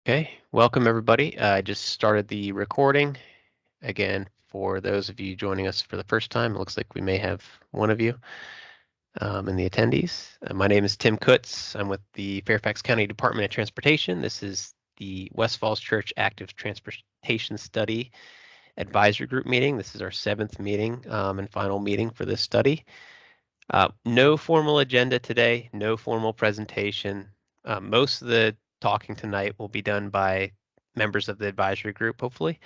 Okay, welcome everybody. I just started the recording. Again, for those of you joining us for the first time, it looks like we may have one of you in the attendees. My name is Tim Kutz. I'm with the Fairfax County Department of Transportation. This is the West Falls Church Active Transportation Study Advisory Group meeting. This is our 7th meeting and final meeting for this study. No formal agenda today, no formal presentation. Most of the talking tonight will be done by members of the advisory group, hopefully.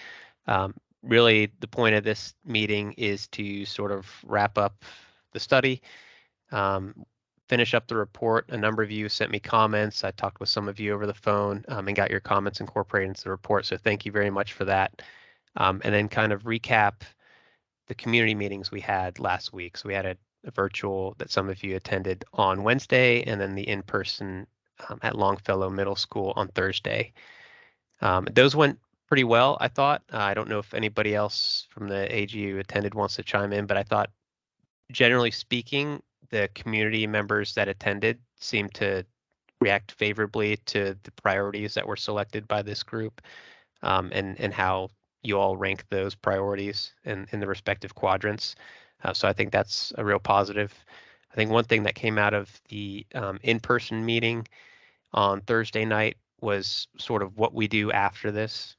Really, the point of this meeting is to sort of wrap up the study, finish up the report. A number of you sent me comments. I talked with some of you over the phone and got your comments incorporated into the report. So thank you very much for that. And then kind of recap the community meetings we had last week. So we had a virtual that some of you attended on Wednesday, and then the in-person at Longfellow Middle School on Thursday. Those went pretty well, I thought. I don't know if anybody else from the AGU attended wants to chime in, but I thought, generally speaking, the community members that attended seemed to react favorably to the priorities that were selected by this group, and how you all rank those priorities in the respective quadrants. So I think that's a real positive. I think one thing that came out of the in-person meeting on Thursday night was sort of what we do after this.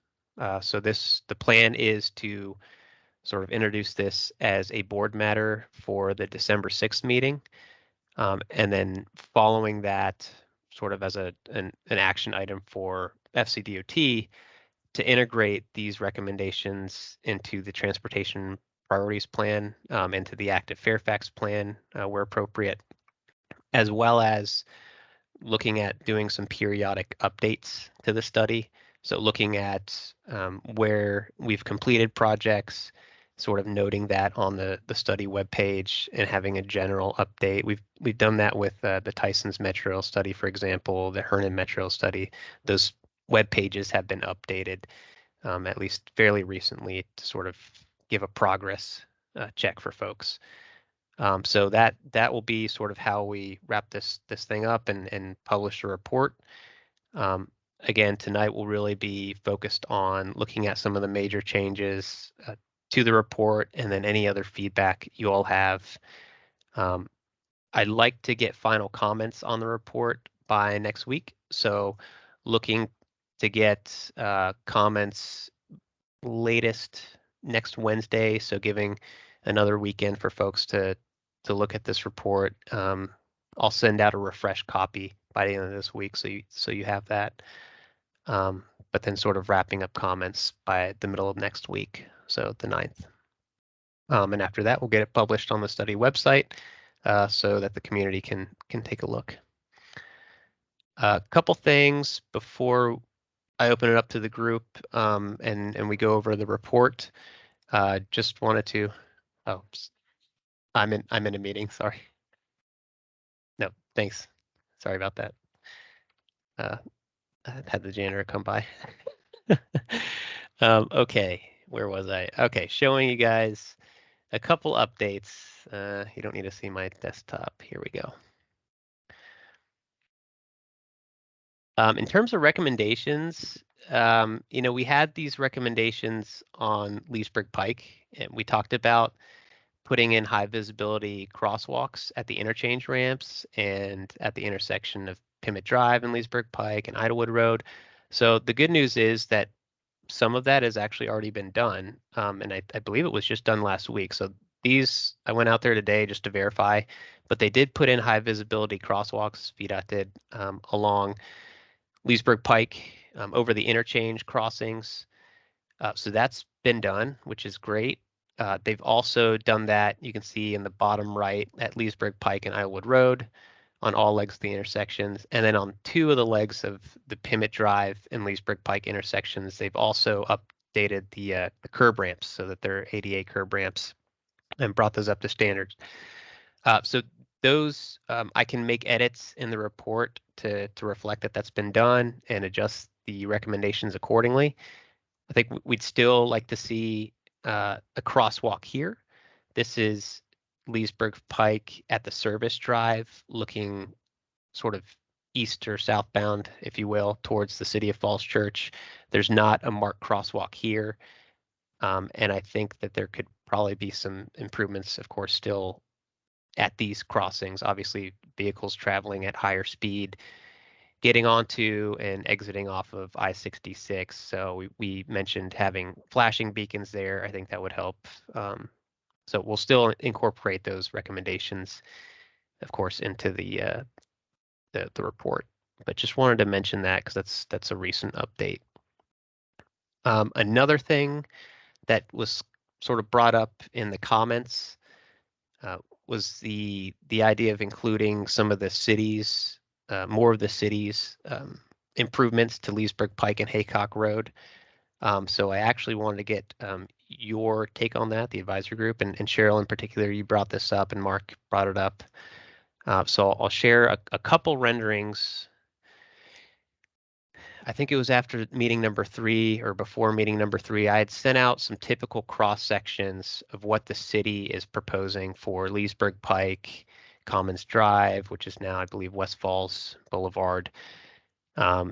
So the plan is to sort of introduce this as a board matter for the December 6th meeting. And then following that, sort of as an action item for FCDOT, to integrate these recommendations into the transportation priorities plan, into the active Fairfax plan where appropriate, as well as looking at doing some periodic updates to the study. So looking at where we've completed projects, sort of noting that on the study webpage and having a general update. We've done that with the Tyson's Metro study, for example, the Hernan Metro study. Those web pages have been updated, at least fairly recently, to sort of give a progress check for folks. So that will be sort of how we wrap this thing up and publish a report. Again, tonight will really be focused on looking at some of the major changes to the report, and then any other feedback you all have. I'd like to get final comments on the report by next week. So looking to get comments latest next Wednesday. So giving another weekend for folks to look at this report. I'll send out a refreshed copy by the end of this week, so you have that. But then sort of wrapping up comments by the middle of next week, so the 9th. And after that, we'll get it published on the study website so that the community can take a look. A couple things before I open it up to the group and we go over the report. Just wanted to. Oh, I'm in a meeting. Sorry. No, thanks. Sorry about that. I had the janitor come by. Okay, where was I? Okay, showing you guys a couple updates. You don't need to see my desktop. Here we go. In terms of recommendations, we had these recommendations on Leesburg Pike, and we talked about putting in high visibility crosswalks at the interchange ramps and at the intersection of Pimmett Drive and Leesburg Pike and Idlewood Road. So the good news is that some of that has actually already been done, and I believe it was just done last week. So these, I went out there today just to verify, but they did put in high visibility crosswalks, VDOT did, along Leesburg Pike, over the interchange crossings. So that's been done, which is great. They've also done that, you can see in the bottom right, at Leesburg Pike and Islewood Road on all legs of the intersections. And then on 2 of the legs of the Pimmett Drive and Leesburg Pike intersections, they've also updated the curb ramps so that they're ADA curb ramps and brought those up to standards. So those, I can make edits in the report to reflect that that's been done and adjust the recommendations accordingly. I think we'd still like to see a crosswalk here. This is Leesburg Pike at the service drive, looking sort of east or southbound, if you will, towards the City of Falls Church. There's not a marked crosswalk here. And I think that there could probably be some improvements, of course, still at these crossings. Obviously, vehicles traveling at higher speed, getting onto and exiting off of I-66. So we mentioned having flashing beacons there. I think that would help. So we'll still incorporate those recommendations, of course, into the report. But just wanted to mention that because that's a recent update. Another thing that was sort of brought up in the comments was the idea of including some of the cities, more of the cities improvements to Leesburg Pike and Haycock Road. So I actually wanted to get your take on that, the advisory group, and Cheryl in particular, you brought this up and Mark brought it up. So I'll share a couple renderings. I think it was after meeting number 3 or before meeting number 3, I had sent out some typical cross sections of what the city is proposing for Leesburg Pike, Commons Drive, which is now, I believe, West Falls Boulevard,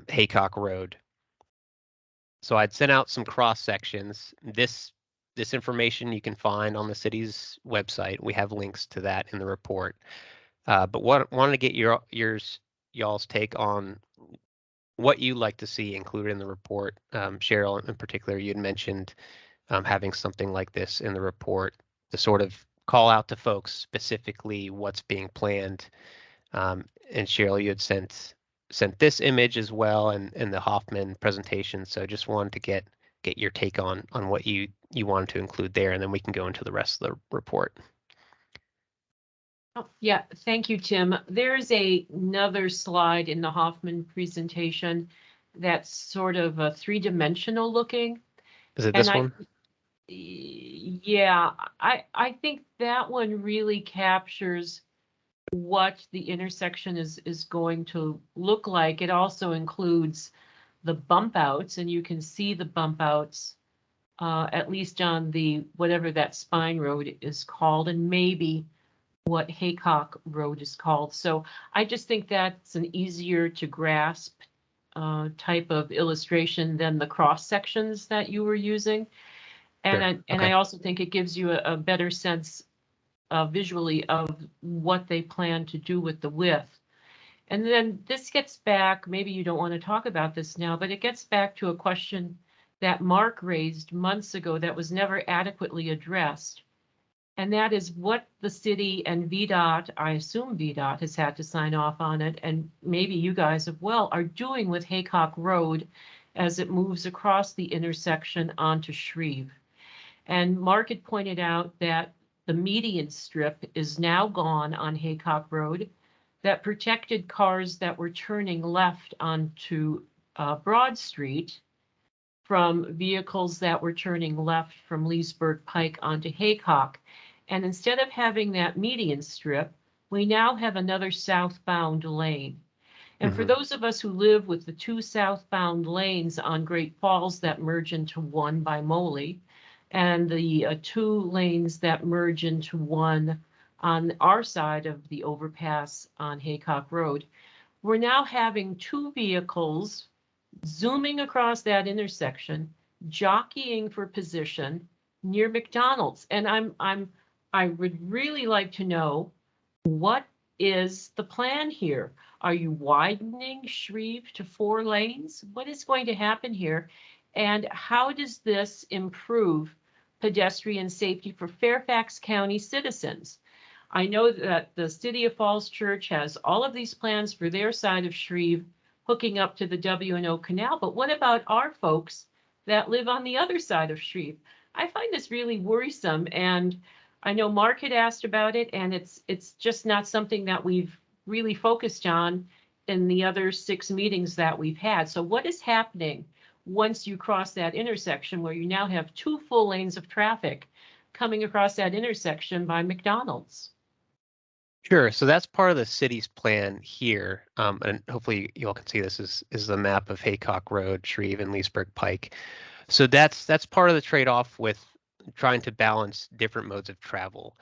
Haycock Road. So I'd sent out some cross sections. This information you can find on the city's website. We have links to that in the report. But wanted to get y'all's take on what you like to see included in the report. Cheryl, in particular, you had mentioned having something like this in the report to sort of call out to folks specifically what's being planned. And Cheryl, you had sent this image as well and the Hoffman presentation. So just wanted to get your take on what you wanted to include there, and then we can go into the rest of the report. Oh, yeah, thank you, Tim. There's another slide in the Hoffman presentation that's sort of a three-dimensional looking. Is it this one? Yeah, I think that one really captures what the intersection is going to look like. It also includes the bump outs, and you can see the bump outs at least on the whatever that spine road is called, and maybe what Haycock Road is called. So I just think that's an easier to grasp type of illustration than the cross sections that you were using. And Sure. I also think it gives you a better sense visually of what they plan to do with the width. And then this gets back, maybe you don't want to talk about this now, but it gets back to a question that Mark raised months ago that was never adequately addressed. And that is what the city and VDOT, I assume VDOT has had to sign off on it, and maybe you guys as well, are doing with Haycock Road as it moves across the intersection onto Shreve. And Mark had pointed out that the median strip is now gone on Haycock Road that protected cars that were turning left onto Broad Street from vehicles that were turning left from Leesburg Pike onto Haycock. And instead of having that median strip, we now have another southbound lane. And for those of us who live with the two southbound lanes on Great Falls that merge into one by Moley, and the two lanes that merge into one on our side of the overpass on Haycock Road, we're now having two vehicles zooming across that intersection, jockeying for position near McDonald's. And I would really like to know, what is the plan here? Are you widening Shreve to 4 lanes? What is going to happen here? And how does this improve pedestrian safety for Fairfax County citizens? I know that the City of Falls Church has all of these plans for their side of Shreve hooking up to the W&O Canal, but what about our folks that live on the other side of Shreve? I find this really worrisome, and I know Mark had asked about it, and it's just not something that we've really focused on in the other 6 meetings that we've had. So what is happening once you cross that intersection where you now have 2 full lanes of traffic coming across that intersection by McDonald's? Sure. So that's part of the city's plan here, and hopefully you all can see this is the map of Haycock Road, Shreve, and Leesburg Pike. So that's part of the trade-off with trying to balance different modes of travel.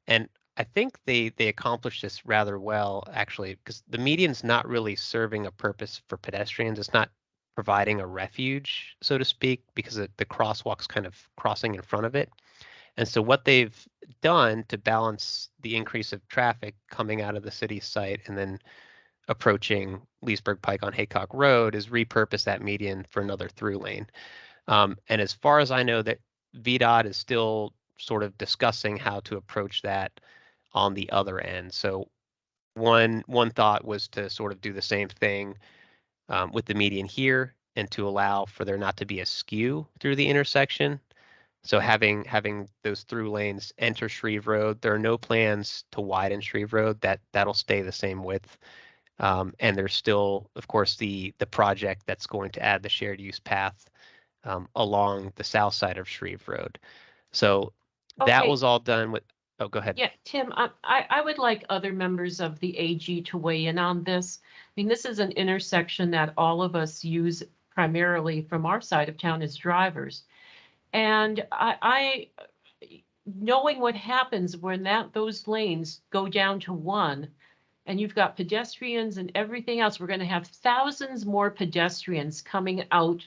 And I think they accomplished this rather well, actually, because the median's not really serving a purpose for pedestrians. It's not providing a refuge, so to speak, because the crosswalk's kind of crossing in front of it. And so what they've done to balance the increase of traffic coming out of the city site and then approaching Leesburg Pike on Haycock Road is repurpose that median for another through lane. And as far as I know, that VDOT is still sort of discussing how to approach that on the other end. So one thought was to sort of do the same thing with the median here and to allow for there not to be a skew through the intersection. So having those through lanes enter Shreve Road, there are no plans to widen Shreve Road. That'll stay the same width. And there's still, of course, the project that's going to add the shared use path along the south side of Shreve Road. So that Okay, was all done with. Oh, go ahead. yeah, Tim, I would like other members of the AG to weigh in on this. I mean, this is an intersection that all of us use primarily from our side of town as drivers. And knowing what happens when those lanes go down to one, and you've got pedestrians and everything else, we're going to have thousands more pedestrians coming out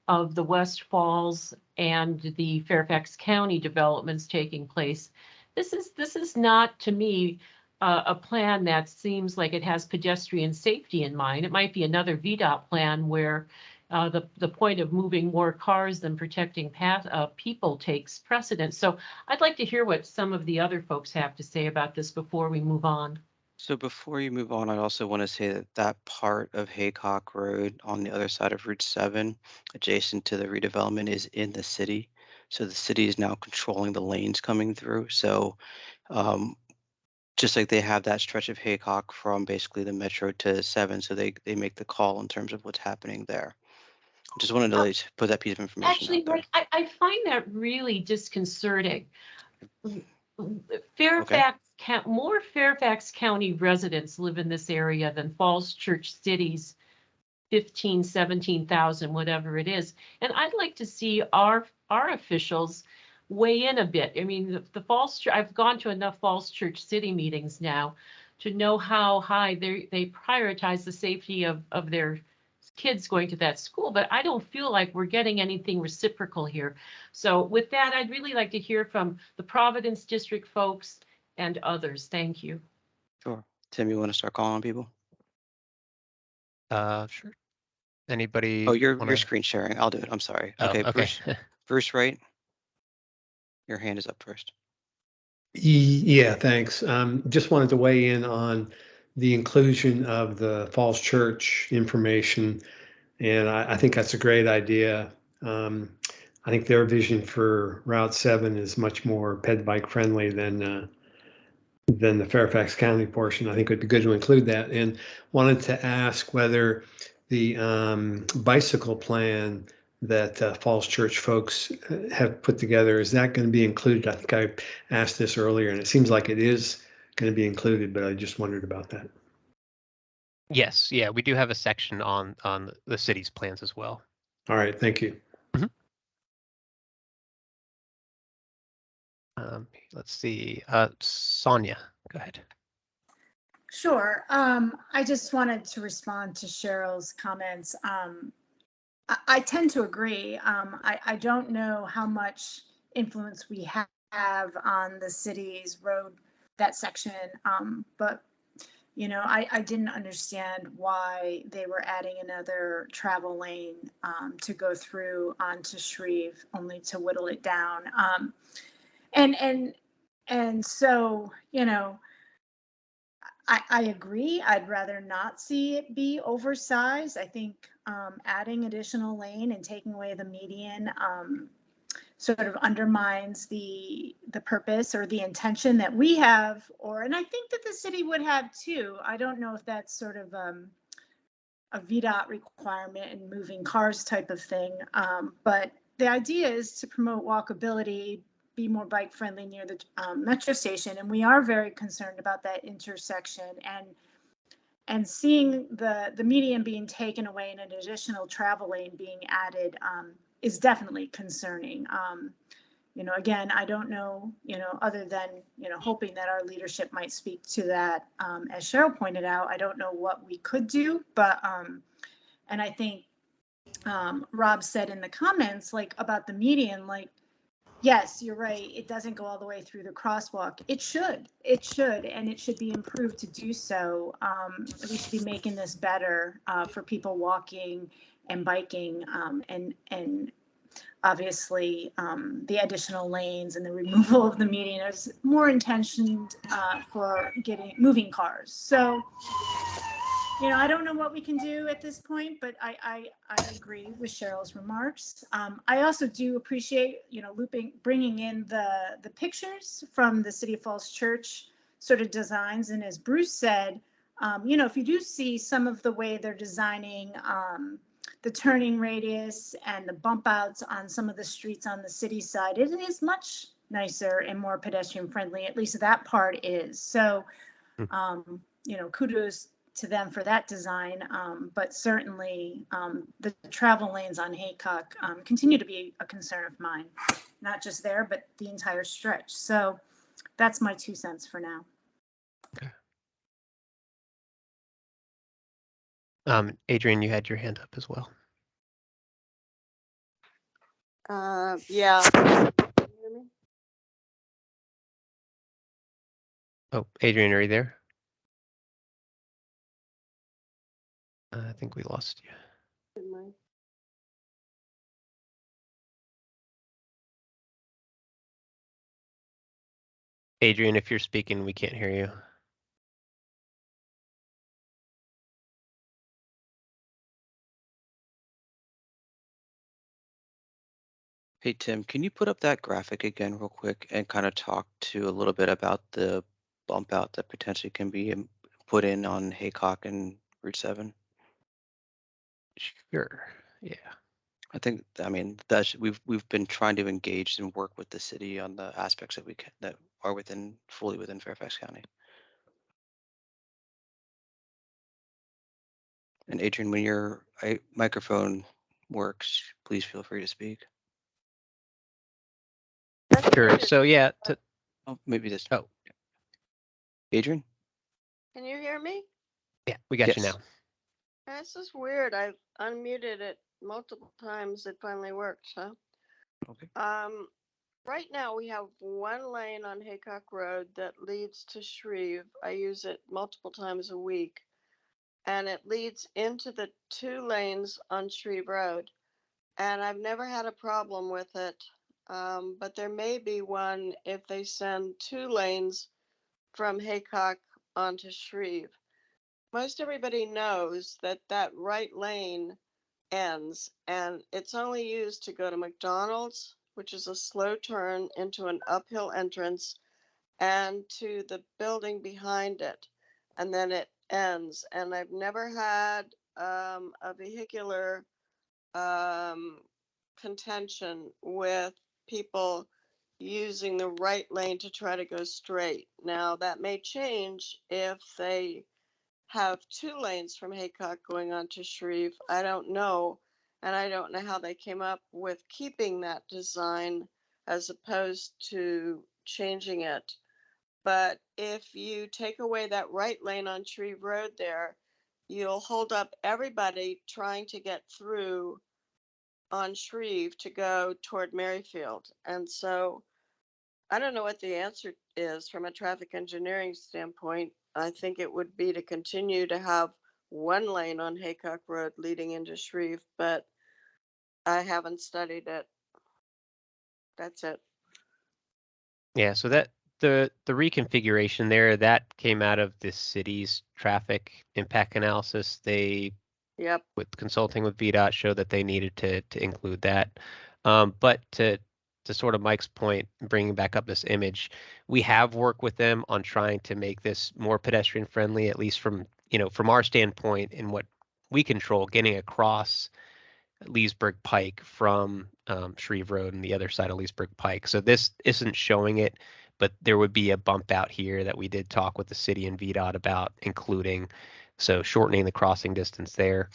of the West Falls and the Fairfax County developments taking place. This is not, to me, a plan that seems like it has pedestrian safety in mind. It might be another VDOT plan where the point of moving more cars than protecting people takes precedence. So I'd like to hear what some of the other folks have to say about this before we move on. So before you move on, I also want to say that that part of Haycock Road on the other side of Route 7, adjacent to the redevelopment, is in the city. So the city is now controlling the lanes coming through. So um, just like they have that stretch of Haycock from basically the metro to 7, so they make the call in terms of what's happening there. Just wanted to put that piece of information Actually, out there. like, I find that really disconcerting. Okay. More Fairfax County residents live in this area than Falls Church City's 15, 17,000, whatever it is. And I'd like to see our officials weigh in a bit. I mean, I've gone to enough Falls Church City meetings now to know how high they prioritize the safety of their kids going to that school, but I don't feel like we're getting anything reciprocal here. So with that, I'd really like to hear from the Providence District folks and others. Thank you. Sure. Tim, you want to start calling on people? Sure. Oh, Anybody you're want you're to? screen sharing. I'll do it. I'm sorry. Oh, Okay, okay. Bruce Wright, your hand is up first. Yeah, thanks. Just wanted to weigh in on the inclusion of the Falls Church information, and I think that's a great idea. I think their vision for Route 7 is much more ped bike friendly than the Fairfax County portion. I think it would be good to include that. And wanted to ask whether the bicycle plan that Falls Church folks have put together, is that going to be included? I think I asked this earlier, and it seems like it is going to be included, but I just wondered about that. Yes, yeah, we do have a section on the city's plans as well. All right, thank you. Mhm. Let's see. Sonia, go ahead. Sure. I just wanted to respond to Cheryl's comments. I tend to agree. I don't know how much influence we have on the city's road, that section, but I didn't understand why they were adding another travel lane to go through onto Shreve, only to whittle it down. And and and so I agree. I'd rather not see it be oversized. I think adding additional lane and taking away the median sort of undermines the purpose or the intention that we have, and I think that the city would have too. I don't know if that's sort of a VDOT requirement and moving cars type of thing, but the idea is to promote walkability, be more bike friendly near the metro station, and we are very concerned about that intersection, and seeing the median being taken away and an additional travel lane being added is definitely concerning. again, I don't know, other than, hoping that our leadership might speak to that. As Cheryl pointed out, I don't know what we could do, but, and I think Rob said in the comments, like about the median, like, yes, you're right. It doesn't go all the way through the crosswalk. It should, and it should be improved to do so. We should be making this better for people walking and biking, and obviously the additional lanes and the removal of the median is more intentioned for moving cars. So, I don't know what we can do at this point, but I agree with Cheryl's remarks. I also do appreciate, bringing in the pictures from the City of Falls Church sort of designs. And as Bruce said, if you do see some of the way they're designing the turning radius and the bump outs on some of the streets on the city side, it is much nicer and more pedestrian friendly. At least that part is. So, kudos to them for that design, but certainly the travel lanes on Haycock continue to be a concern of mine, not just there, but the entire stretch. So that's my 2 cents for now. Okay. Adrian, you had your hand up as well. Yeah. Can you hear me? Oh, Adrian, are you there? I think we lost you. Good morning. Adrian, if you're speaking, we can't hear you. Hey, Tim, can you put up that graphic again real quick and kind of talk to a little bit about the bump out that potentially can be put in on Haycock and Route 7? Sure. Yeah. I mean, we've been trying to engage and work with the city on the aspects that that are fully within Fairfax County. And Adrian, when your microphone works, please feel free to speak. Sure. So yeah. Oh, maybe this. Oh. Adrian? Can you hear me? Yeah, we got you Yes. now. This is weird. I've unmuted it multiple times. It finally worked, huh? Okay. Right now we have one lane on Haycock Road that leads to Shreve. I use it multiple times a week, and it leads into the 2 lanes on Shreve Road. And I've never had a problem with it. But there may be one if they send 2 lanes from Haycock onto Shreve. Most everybody knows that that right lane ends, and it's only used to go to McDonald's, which is a slow turn into an uphill entrance, and to the building behind it, and then it ends. And I've never had a vehicular contention with people using the right lane to try to go straight. Now, that may change if they have 2 lanes from Haycock going on to Shreve. I don't know. And I don't know how they came up with keeping that design as opposed to changing it. But if you take away that right lane on Shreve Road there, you'll hold up everybody trying to get through on Shreve to go toward Merrifield. And so I don't know what the answer is from a traffic engineering standpoint. I think it would be to continue to have one lane on Haycock Road leading into Shreve, but I haven't studied it. That's it. Yeah, so that the reconfiguration there, that came out of the city's traffic impact analysis. They, Yep. with consulting with VDOT, showed that they needed to include that. But to sort of Mike's point, bringing back up this image, we have worked with them on trying to make this more pedestrian friendly, at least from our standpoint in what we control, getting across Leesburg Pike from Shreve Road and the other side of Leesburg Pike. So this isn't showing it, but there would be a bump out here that we did talk with the city and VDOT about including, so shortening the crossing distance there.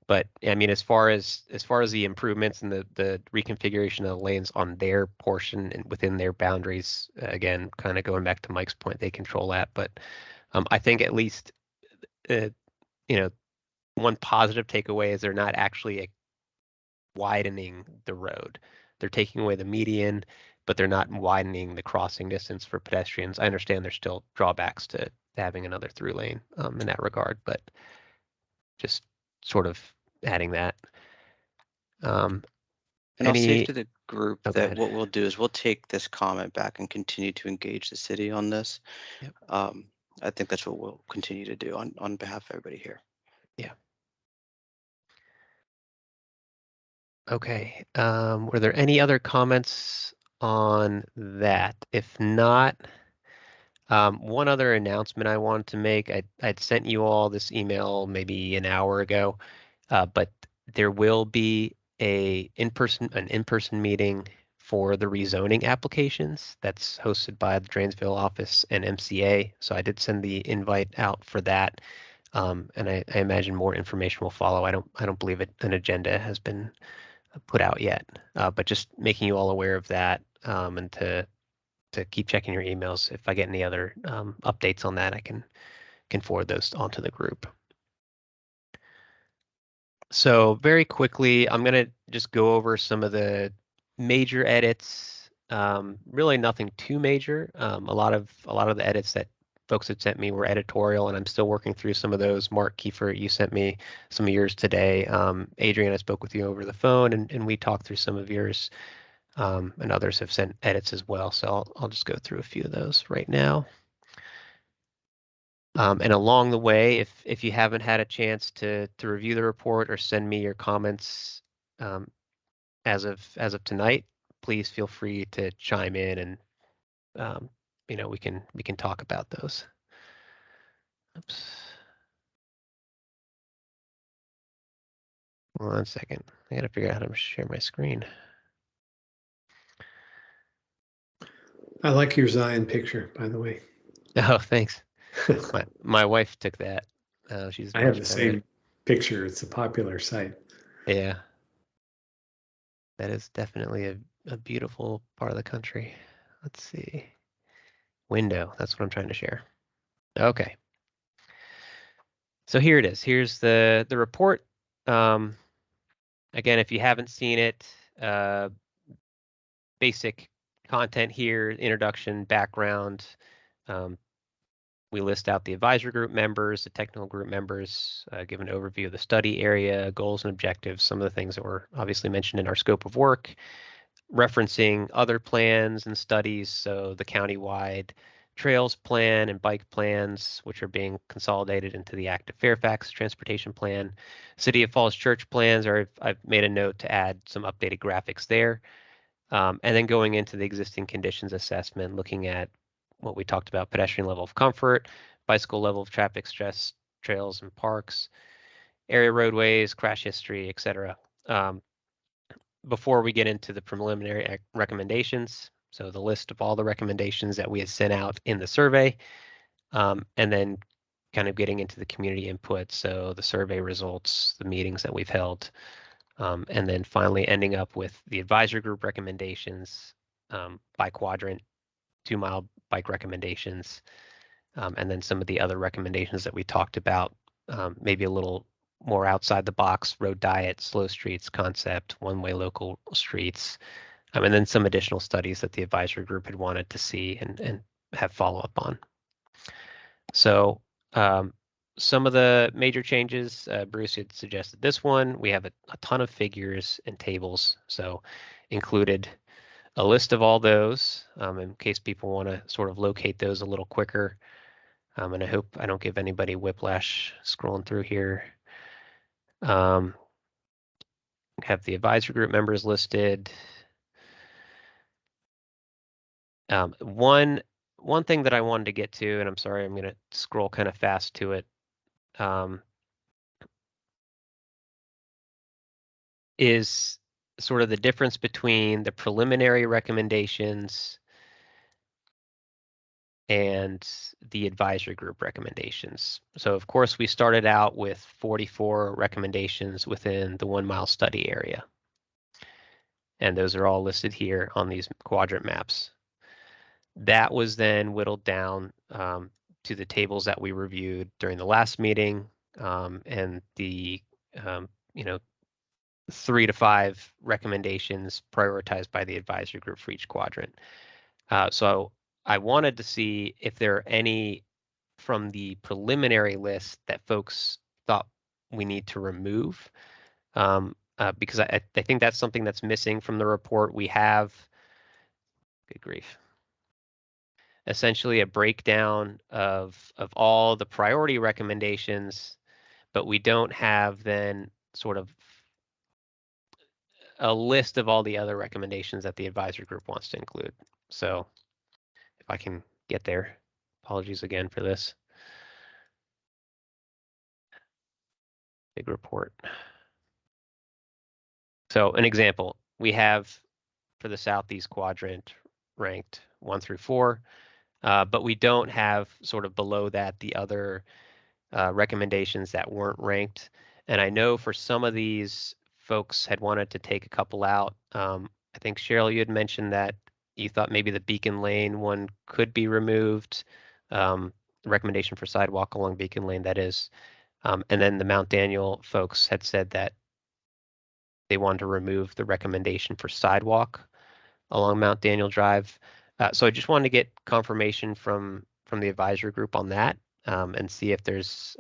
But I mean, as far as the improvements and the reconfiguration of the lanes on their portion and within their boundaries, again, kind of going back to Mike's point, they control that. But I think at least uh, you know, one positive takeaway is they're not actually widening the road. They're taking away the median, but they're not widening the crossing distance for pedestrians. I understand there's still drawbacks to having another through lane in that regard, but just sort of adding that. And I'll say Any, to the group oh, go that ahead. what we'll do is we'll take this comment back and continue to engage the city on this. Yep. I think that's what we'll continue to do on behalf of everybody here. Yeah. Okay. Were there any other comments on that? If not, one other announcement I wanted to make. I'd sent you all this email maybe an hour ago, but there will be an in-person meeting for the rezoning applications that's hosted by the Dranesville office and MCA. So I did send the invite out for that. And I imagine more information will follow. I don't believe an agenda has been put out yet, but just making you all aware of that, and to keep checking your emails. If I get any other updates on that, I can forward those onto the group. So very quickly, I'm gonna just go over some of the major edits. Really nothing too major. A lot of the edits that folks had sent me were editorial, and I'm still working through some of those. Mark Kiefer, you sent me some of yours today. Adrian, I spoke with you over the phone, and we talked through some of yours. And others have sent edits as well. So I'll just go through a few of those right now. And along the way, if you haven't had a chance to review the report or send me your comments as of tonight, please feel free to chime in, and we can talk about those. Oops. 1 second. I gotta figure out how to share my screen. I like your Zion picture, by the way. Oh, thanks. My wife took that. She's I have much the better. same picture. It's a popular site. Yeah. That is definitely a beautiful part of the country. Let's see. Window, that's what I'm trying to share. Okay. So here it is. Here's the report. Again, if you haven't seen it, basic content here, introduction, background. We list out the advisory group members, the technical group members, give an overview of the study area, goals and objectives, some of the things that were obviously mentioned in our scope of work, referencing other plans and studies, so the county-wide trails plan and bike plans, which are being consolidated into the active Fairfax transportation plan. City of Falls Church plans, I've made a note to add some updated graphics there. And then going into the existing conditions assessment, looking at what we talked about: pedestrian level of comfort, bicycle level of traffic stress, trails and parks, area roadways, crash history, etc. Before we get into the preliminary recommendations, so the list of all the recommendations that we had sent out in the survey, and then kind of getting into the community input, so the survey results, the meetings that we've held, and then finally ending up with the advisory group recommendations by quadrant, 2-mile bike recommendations, and then some of the other recommendations that we talked about, maybe a little more outside the box: road diet, slow streets concept, one-way local streets, and then some additional studies that the advisory group had wanted to see and have follow-up on. So some of the major changes, Bruce had suggested this one. We have a ton of figures and tables, so included a list of all those in case people want to sort of locate those a little quicker. And I hope I don't give anybody whiplash scrolling through here. Have the advisory group members listed. One thing that I wanted to get to, and I'm sorry, I'm going to scroll kind of fast to it, is sort of the difference between the preliminary recommendations and the advisory group recommendations. So of course, we started out with 44 recommendations within the 1 mile study area. And those are all listed here on these quadrant maps. That was then whittled down to the tables that we reviewed during the last meeting, and the you know, 3 to 5 recommendations prioritized by the advisory group for each quadrant. So I wanted to see if there are any from the preliminary list that folks thought we need to remove, because I think that's something that's missing from the report. We have, good grief, essentially a breakdown of all the priority recommendations, but we don't have then sort of a list of all the other recommendations that the advisory group wants to include. So if I can get there, apologies again for this. Big report. So an example, we have for the Southeast quadrant ranked 1 through 4, but we don't have sort of below that the other recommendations that weren't ranked. And I know for some of these folks had wanted to take a couple out. I think Cheryl, you had mentioned that you thought maybe the Beacon Lane one could be removed. Recommendation for sidewalk along Beacon Lane, that is. And then the Mount Daniel folks had said that they wanted to remove the recommendation for sidewalk along Mount Daniel Drive. So I just wanted to get confirmation from the advisory group on that, and see if there's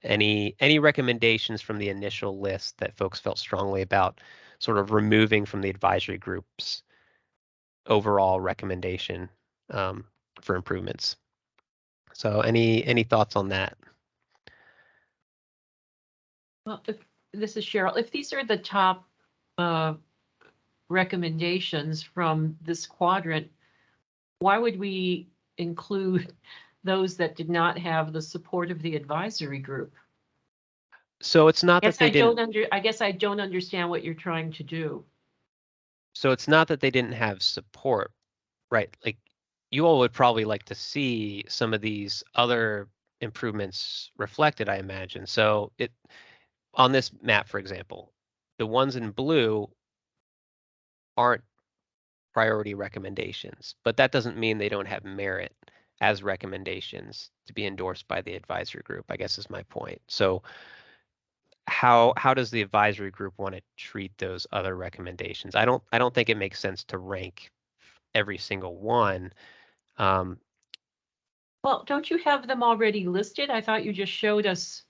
any recommendations from the initial list that folks felt strongly about sort of removing from the advisory group's overall recommendation for improvements. So any thoughts on that? Well, this is Cheryl. If these are the top recommendations from this quadrant, why would we include those that did not have the support of the advisory group? So it's not that they didn't. I guess I don't understand what you're trying to do. So it's not that they didn't have support, right? Like you all would probably like to see some of these other improvements reflected, I imagine. So it on this map, for example, the ones in blue aren't priority recommendations, but that doesn't mean they don't have merit as recommendations to be endorsed by the advisory group, I guess is my point. So how does the advisory group want to treat those other recommendations? I don't think it makes sense to rank every single one. Well, don't you have them already listed? I thought you just showed us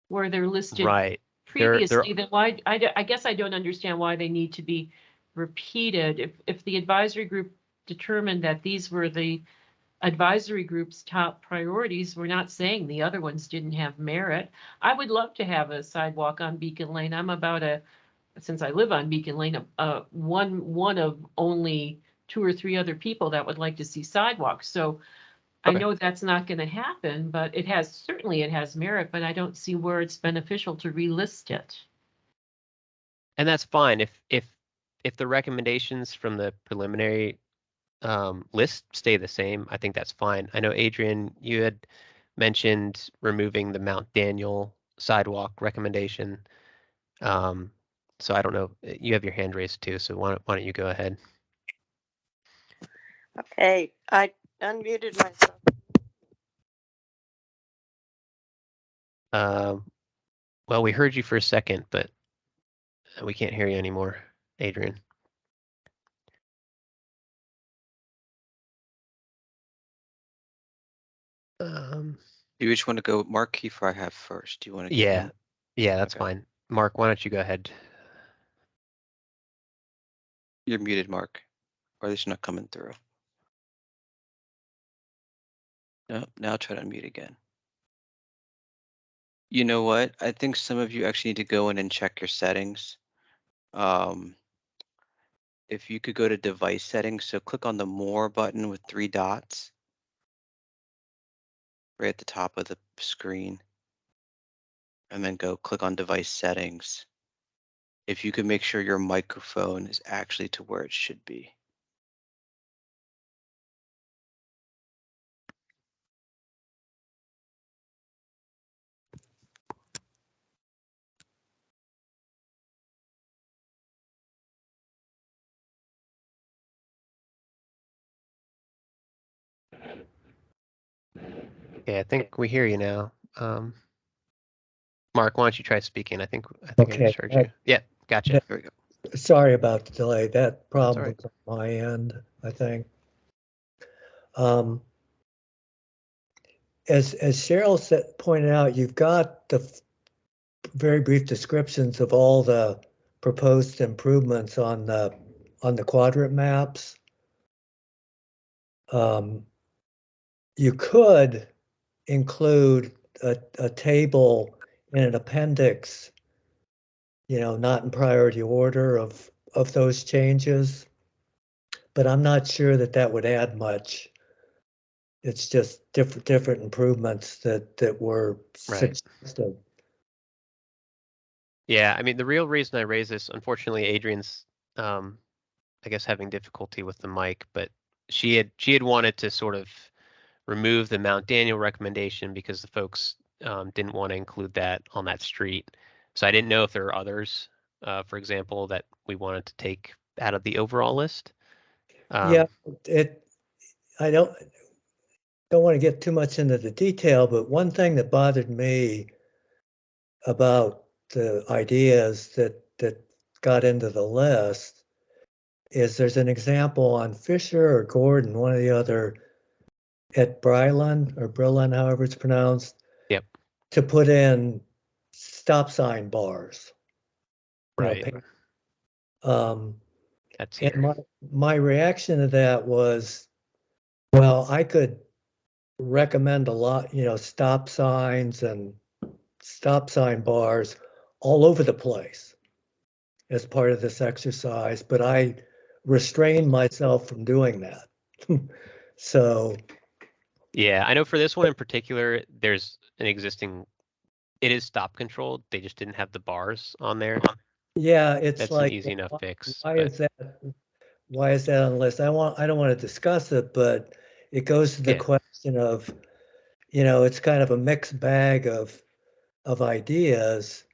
where they're listed Right. previously. Then why, I guess I don't understand why they need to be repeated. If the advisory group determined that these were the advisory group's top priorities, we're not saying the other ones didn't have merit. I would love to have a sidewalk on Beacon Lane. I'm about since I live on Beacon Lane, one of only 2 or 3 other people that would like to see sidewalks. So I know that's not going to happen, but certainly it has merit, but I don't see where it's beneficial to relist it. And that's fine if the recommendations from the preliminary list stay the same, I think that's fine. I know Adrian, you had mentioned removing the Mount Daniel sidewalk recommendation. So I don't know, you have your hand raised too, so why don't you go ahead? Okay, I unmuted myself. Well, we heard you for a second, but we can't hear you anymore, Adrian. You just want to go Mark Kiefer I have first. Do you want to get him? Yeah, that's Okay. fine. Mark, why don't you go ahead? You're muted, Mark. Or at least not coming through. No, now try to unmute again. You know what? I think some of you actually need to go in and check your settings. If you could go to device settings, so click on the more button with 3 dots right at the top of the screen, and then go click on device settings. If you could make sure your microphone is actually to where it should be. Okay, I think we hear you now. Mark, why don't you try speaking? I think I Okay, just heard you. Yeah, gotcha. There we go. sorry about the delay. That problem right. was on my end, I think. Um, as Cheryl pointed out, you've got the very brief descriptions of all the proposed improvements on the quadrant maps. You could include a table in an appendix, not in priority order of those changes, but I'm not sure that would add much. It's just different improvements that were Right. suggested. Yeah, I mean, the real reason I raise this, unfortunately, Adrian's, I guess, having difficulty with the mic, but she had wanted to sort of remove the Mount Daniel recommendation because the folks didn't want to include that on that street. So I didn't know if there are others, for example, that we wanted to take out of the overall list. Yeah, I don't want to get too much into the detail, but one thing that bothered me about the ideas that got into the list is there's an example on Fisher or Gordon, one of the other, at Bryland or Brillen, however it's pronounced. Yep. To put in stop sign bars. Right. That's And here. my reaction to that was, well, I could recommend a lot, stop signs and stop sign bars all over the place as part of this exercise, but I restrained myself from doing that. So Yeah, I know for this one in particular, there's an existing, it is stop controlled. They just didn't have the bars on there. yeah, it's That's an like, easy enough fix. why But is that? Why is that on the list? I don't want to discuss it, but it goes to the yeah, question of, it's kind of a mixed bag of ideas.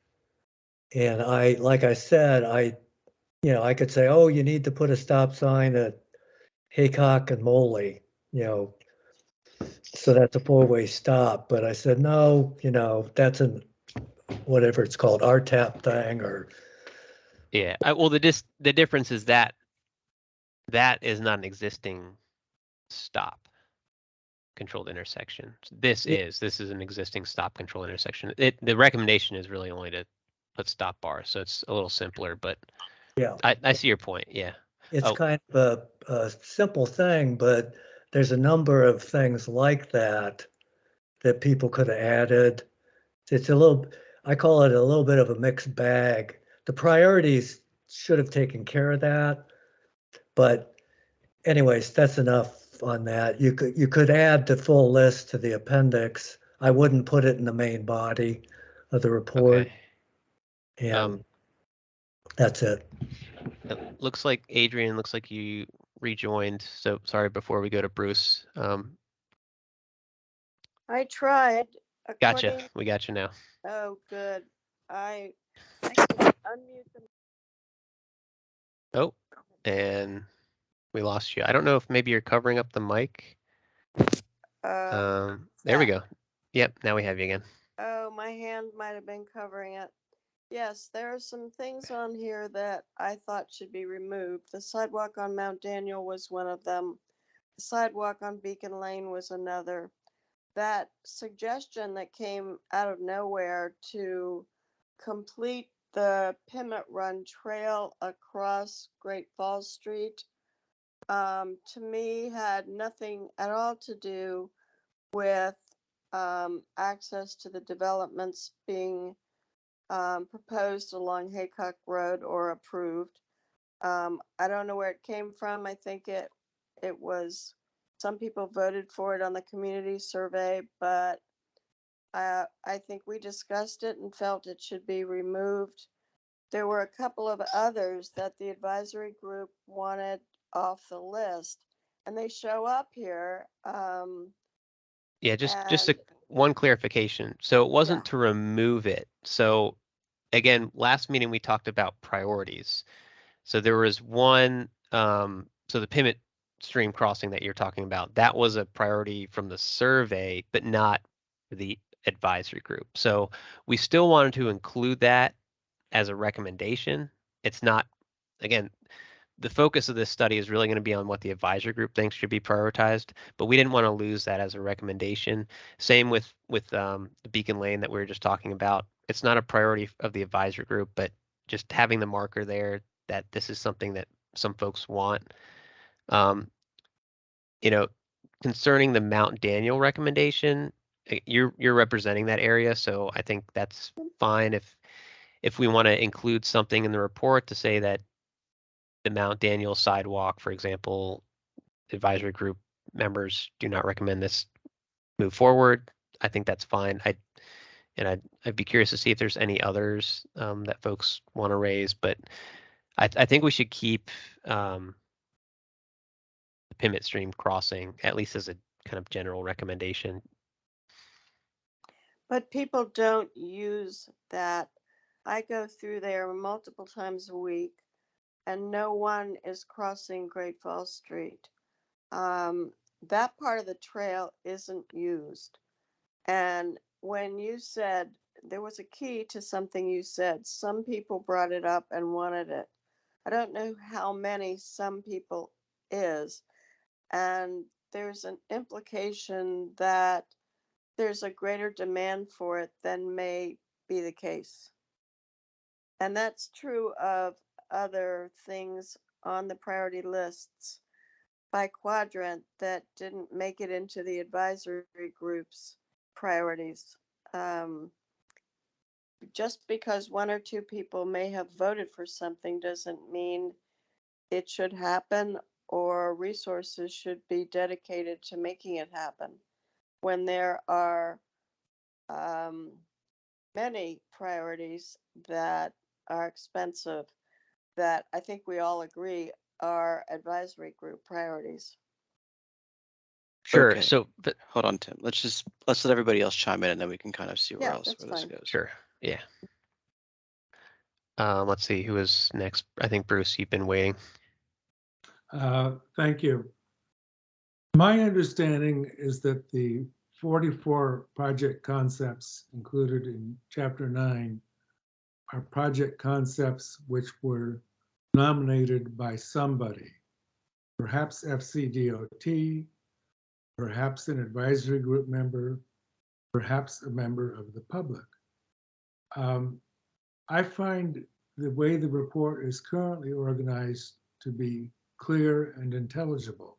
And like I said, I could say, oh, you need to put a stop sign at Haycock and Moley, so that's a four-way stop. But I said, no, that's an whatever it's called, RTAP thing, or yeah. Well, the difference is that is not an existing stop controlled intersection. This is an existing stop control intersection. The recommendation is really only to put stop bars, so it's a little simpler. But yeah, I see your point. Yeah. it's Oh, kind of a simple thing, but there's a number of things like that people could have added. It's a little, I call it a little bit of a mixed bag. The priorities should have taken care of that, but anyways, that's enough on that. You could add the full list to the appendix. I wouldn't put it in the main body of the report, okay. and that's it. It looks like Adrian, looks like you rejoined. So sorry before we go to Bruce. I tried. Gotcha. According, We got you now. oh, good. I can unmute them. Oh, and we lost you. I don't know if maybe you're covering up the mic. There we Yeah. go. Yep, now we have you again. Oh, my hand might have been covering it. Yes, there are some things on here that I thought should be removed. The sidewalk on Mount Daniel was one of them. The sidewalk on Beacon Lane was another. That suggestion that came out of nowhere to complete the Pimmet Run Trail across Great Falls Street, to me, had nothing at all to do with access to the developments being proposed along Haycock Road or approved. I don't know where it came from. I think it was, some people voted for it on the community survey, but I think we discussed it and felt it should be removed. There were a couple of others that the advisory group wanted off the list, and they show up here. Yeah, just And one clarification. So it wasn't yeah, to remove it. So again, last meeting we talked about priorities. So there was one, so the Pimmet stream crossing that you're talking about, that was a priority from the survey, but not the advisory group. So we still wanted to include that as a recommendation. It's not, again, the focus of this study is really going to be on what the advisory group thinks should be prioritized, but we didn't want to lose that as a recommendation. Same with the Beacon Lane that we were just talking about. It's not a priority of the advisory group, but just having the marker there that this is something that some folks want. You know, concerning the Mount Daniel recommendation, you're representing that area, so I think that's fine if we want to include something in the report to say that the Mount Daniel sidewalk, for example, advisory group members do not recommend this move forward. I think that's fine. I'd be curious to see if there's any others that folks want to raise, but I think we should keep the Pimmet Stream crossing at least as a kind of general recommendation. But people don't use that. I go through there multiple times a week, and no one is crossing Great Falls Street. That part of the trail isn't used. And when you said there was a key to something you said, some people brought it up and wanted it. I don't know how many some people is. And there's an implication that there's a greater demand for it than may be the case. And that's true of other things on the priority lists by quadrant that didn't make it into the advisory group's priorities. Just because one or two people may have voted for something doesn't mean it should happen or resources should be dedicated to making it happen. When there are many priorities that are expensive, that I think we all agree are advisory group priorities. Sure. Okay. So, but Hold on, Tim. Let's let everybody else chime in, and then we can kind of see where Yeah, this fine. goes. sure. Yeah. Let's see who is next. I think Bruce, you've been waiting. Thank you. My understanding is that the 44 project concepts included in Chapter 9 are project concepts which were nominated by somebody, perhaps FCDOT, perhaps an advisory group member, perhaps a member of the public. I find the way the report is currently organized to be clear and intelligible.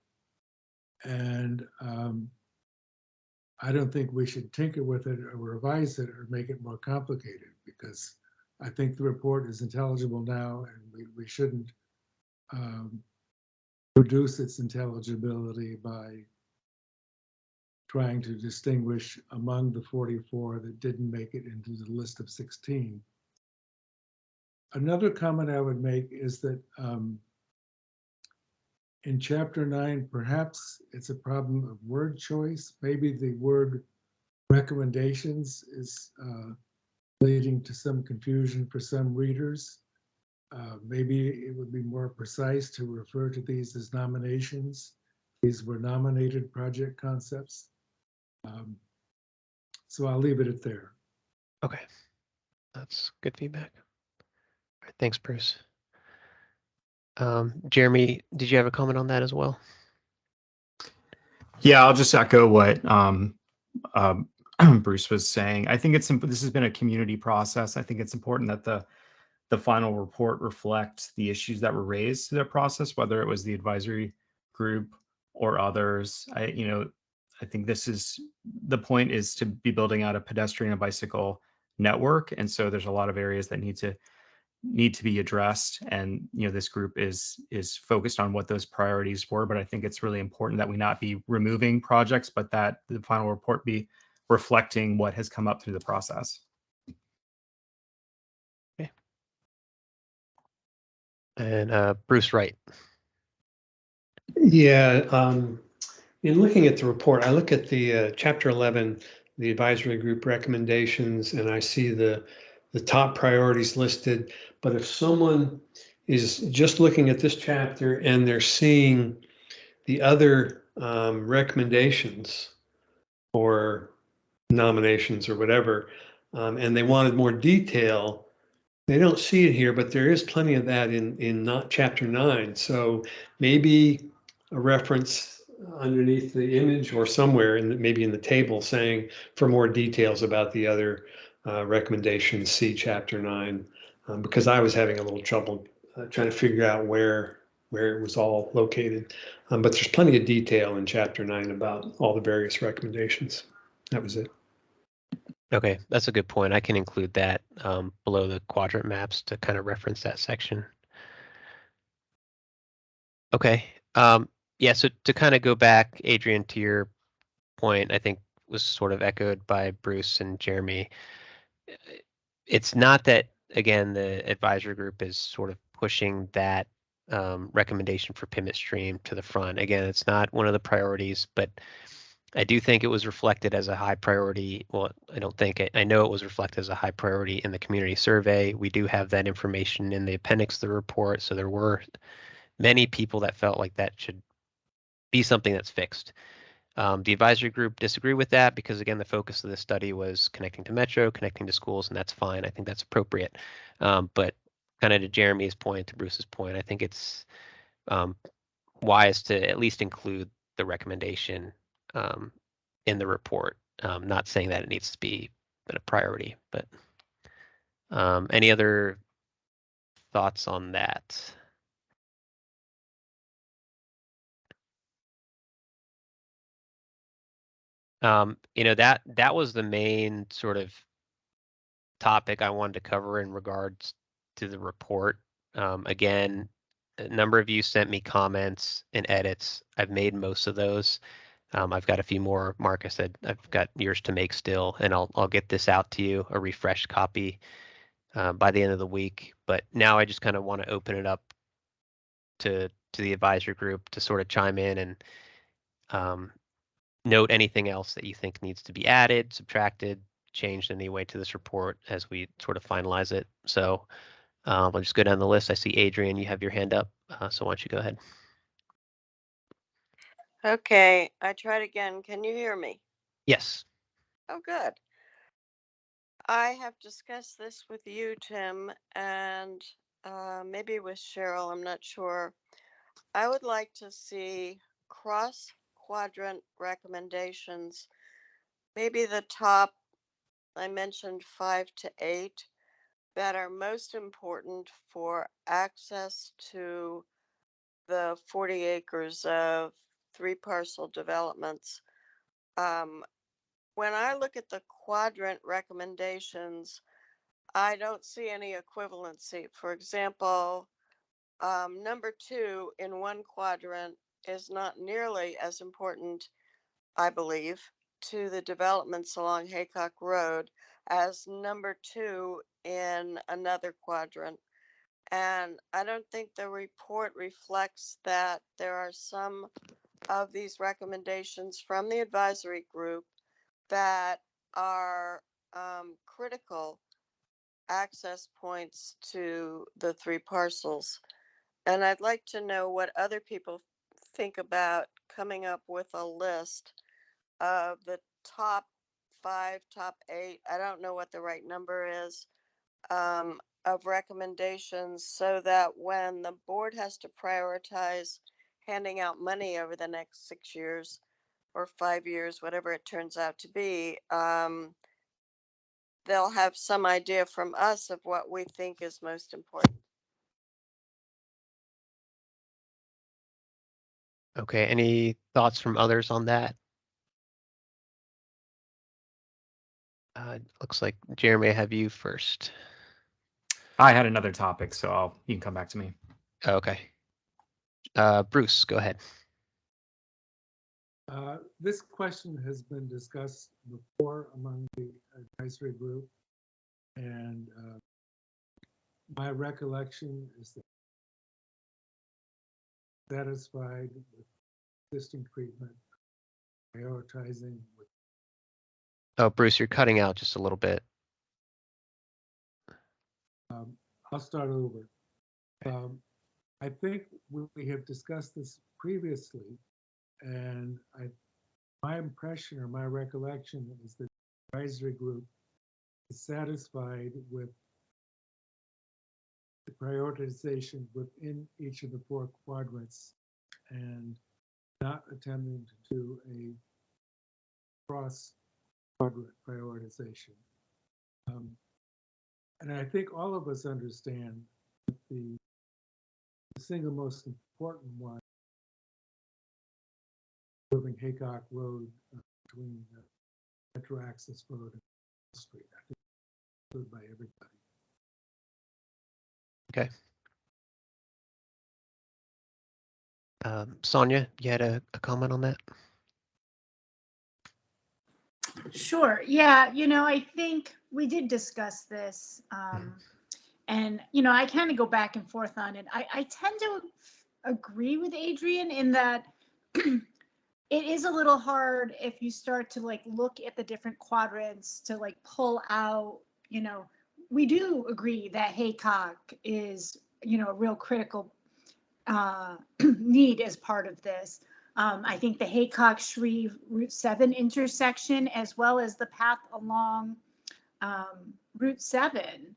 And I don't think we should tinker with it or revise it or make it more complicated, because I think the report is intelligible now, and we shouldn't reduce its intelligibility by trying to distinguish among the 44 that didn't make it into the list of 16. Another comment I would make is that in Chapter 9, perhaps it's a problem of word choice. Maybe the word recommendations is leading to some confusion for some readers. Maybe it would be more precise to refer to these as nominations. These were nominated project concepts. So I'll leave it at there. Okay. That's good feedback. All right, thanks, Bruce. Jeremy, did you have a comment on that as well? Yeah, I'll just echo what Bruce was saying. I think this has been a community process. I think it's important that the final report reflect the issues that were raised through that process, whether it was the advisory group or others. I think the point is to be building out a pedestrian and bicycle network, and so there's a lot of areas that need to be addressed, and this group is focused on what those priorities were. But I think it's really important that we not be removing projects, but that the final report be reflecting what has come up through the process. Okay. And Bruce Wright. Yeah, in looking at the report, I look at the Chapter 11, the advisory group recommendations, and I see the top priorities listed. But if someone is just looking at this chapter and they're seeing the other recommendations or nominations or whatever, and they wanted more detail. They don't see it here, but there is plenty of that in not chapter 9. So maybe a reference underneath the image or somewhere maybe in the table saying for more details about the other recommendations, see chapter 9, because I was having a little trouble trying to figure out where it was all located. But there's plenty of detail in chapter 9 about all the various recommendations. That was it. Okay, that's a good point. I can include that below the quadrant maps to kind of reference that section. Okay. Yeah, so to kind of go back, Adrian, to your point, I think was sort of echoed by Bruce and Jeremy. It's not that, again, the advisory group is sort of pushing that recommendation for pivot stream to the front. Again, it's not one of the priorities, but I do think it was reflected as a high priority. Well, I don't think I know it was reflected as a high priority in the community survey. We do have that information in the appendix of the report. So there were many people that felt like that should be something that's fixed. The advisory group disagree with that because, again, the focus of the study was connecting to Metro, connecting to schools, and that's fine. I think that's appropriate. But kind of to Jeremy's point, to Bruce's point, I think it's wise to at least include the recommendation in the report. Not saying that it needs to be a priority, but any other thoughts on that? That was the main sort of topic I wanted to cover in regards to the report. Again, a number of you sent me comments and edits. I've made most of those. I've got a few more. Mark, I said I've got yours to make still, and I'll get this out to you, a refreshed copy, by the end of the week. But now I just kind of want to open it up to the advisory group to sort of chime in and note anything else that you think needs to be added, subtracted, changed in any way to this report as we sort of finalize it. So I'll just go down the list. I see Adrian, you have your hand up. So why don't you go ahead? Okay, I tried again. Can you hear me? Yes. Oh, good. I have discussed this with you, Tim, and maybe with Cheryl, I'm not sure. I would like to see cross quadrant recommendations, maybe the top, I mentioned 5 to 8, that are most important for access to the 40 acres of 3 parcel developments. When I look at the quadrant recommendations, I don't see any equivalency. For example, number 2 in one quadrant is not nearly as important, I believe, to the developments along Haycock Road as number 2 in another quadrant. And I don't think the report reflects that there are some of these recommendations from the advisory group that are critical access points to the 3 parcels. And I'd like to know what other people think about coming up with a list of the top 5, top 8, I don't know what the right number is, of recommendations so that when the board has to prioritize handing out money over the next 6 years or 5 years, whatever it turns out to be, they'll have some idea from us of what we think is most important. Okay. Any thoughts from others on that? Looks like Jeremy, I have you first. I had another topic, so you can come back to me. Okay. Bruce, go ahead. This question has been discussed before among the advisory group, and my recollection is that satisfied with existing treatment, prioritizing with. Oh, Bruce, you're cutting out just a little bit. I'll start over. I think we have discussed this previously, And my impression or my recollection is that the advisory group is satisfied with the prioritization within each of the 4 quadrants and not attempting to do a cross quadrant prioritization. And I think all of us understand that the single most important one, moving Haycock Road between Metro Access Road and Wall Street. I think it's by everybody. Okay. Sonia, you had a comment on that? Sure. Yeah. I think we did discuss this. And, I kind of go back and forth on it. I tend to agree with Adrian in that it is a little hard if you start to look at the different quadrants to pull out, we do agree that Haycock is, a real critical need as part of this. I think the Haycock-Shreve Route 7 intersection, as well as the path along Route 7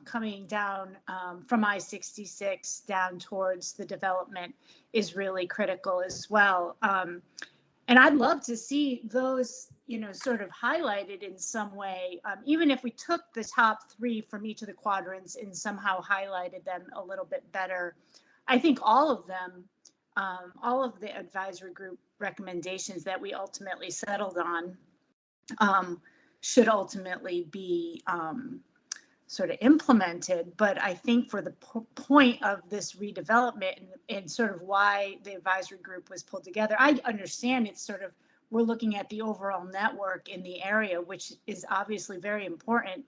coming down from I-66 down towards the development is really critical as well. And I'd love to see those, sort of highlighted in some way, even if we took the top 3 from each of the quadrants and somehow highlighted them a little bit better. I think all of them, all of the advisory group recommendations that we ultimately settled on should ultimately be sort of implemented. But I think for the point of this redevelopment and sort of why the advisory group was pulled together, I understand it's sort of, we're looking at the overall network in the area, which is obviously very important.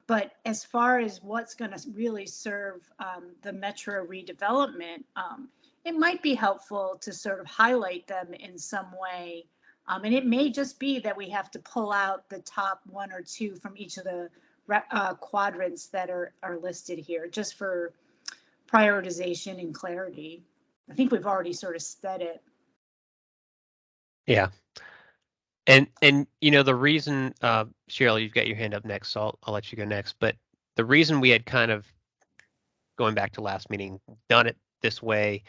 But as far as what's going to really serve the metro redevelopment, it might be helpful to sort of highlight them in some way. And it may just be that we have to pull out the top 1 or 2 from each of the quadrants that are listed here, just for prioritization and clarity. I think we've already sort of said it. Yeah. And the reason, Cheryl, you've got your hand up next, so I'll let you go next. But the reason we had kind of, going back to last meeting, done it this way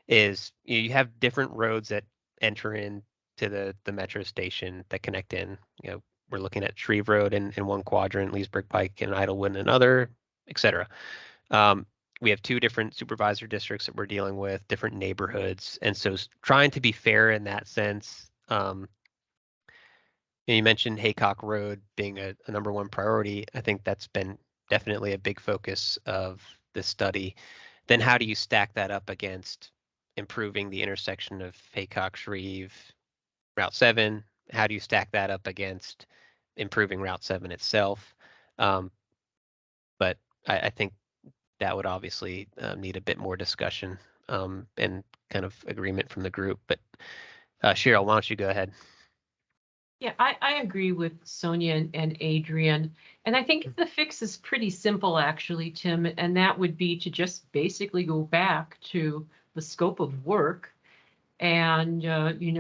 is you have different roads that enter in to the metro station that connect in. We're looking at Shreve Road in one quadrant, Leesburg Pike and Idlewood in another, etc. We have 2 different supervisor districts that we're dealing with, different neighborhoods, and so trying to be fair in that sense. You mentioned Haycock Road being a number 1 priority. I think that's been definitely a big focus of this study. Then how do you stack that up against improving the intersection of Haycock, Shreve, Route 7? How do you stack that up against improving Route 7 itself? But I think that would obviously need a bit more discussion and kind of agreement from the group. But Cheryl, why don't you go ahead? Yeah, I agree with Sonia and Adrian. And I think the fix is pretty simple, actually, Tim, and that would be to just basically go back to the scope of work and,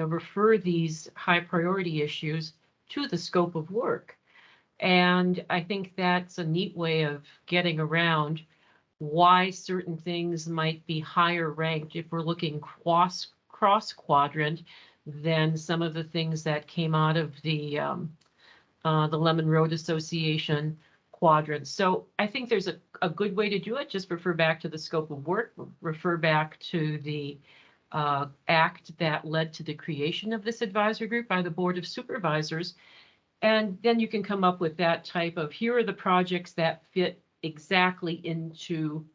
refer these high priority issues to the scope of work. And I think that's a neat way of getting around why certain things might be higher ranked if we're looking cross quadrant than some of the things that came out of the Lemon Road Association quadrant. So I think there's a good way to do it. Just refer back to the scope of work, refer back to the act that led to the creation of this advisory group by the Board of Supervisors. And then you can come up with that type of, here are the projects that fit exactly into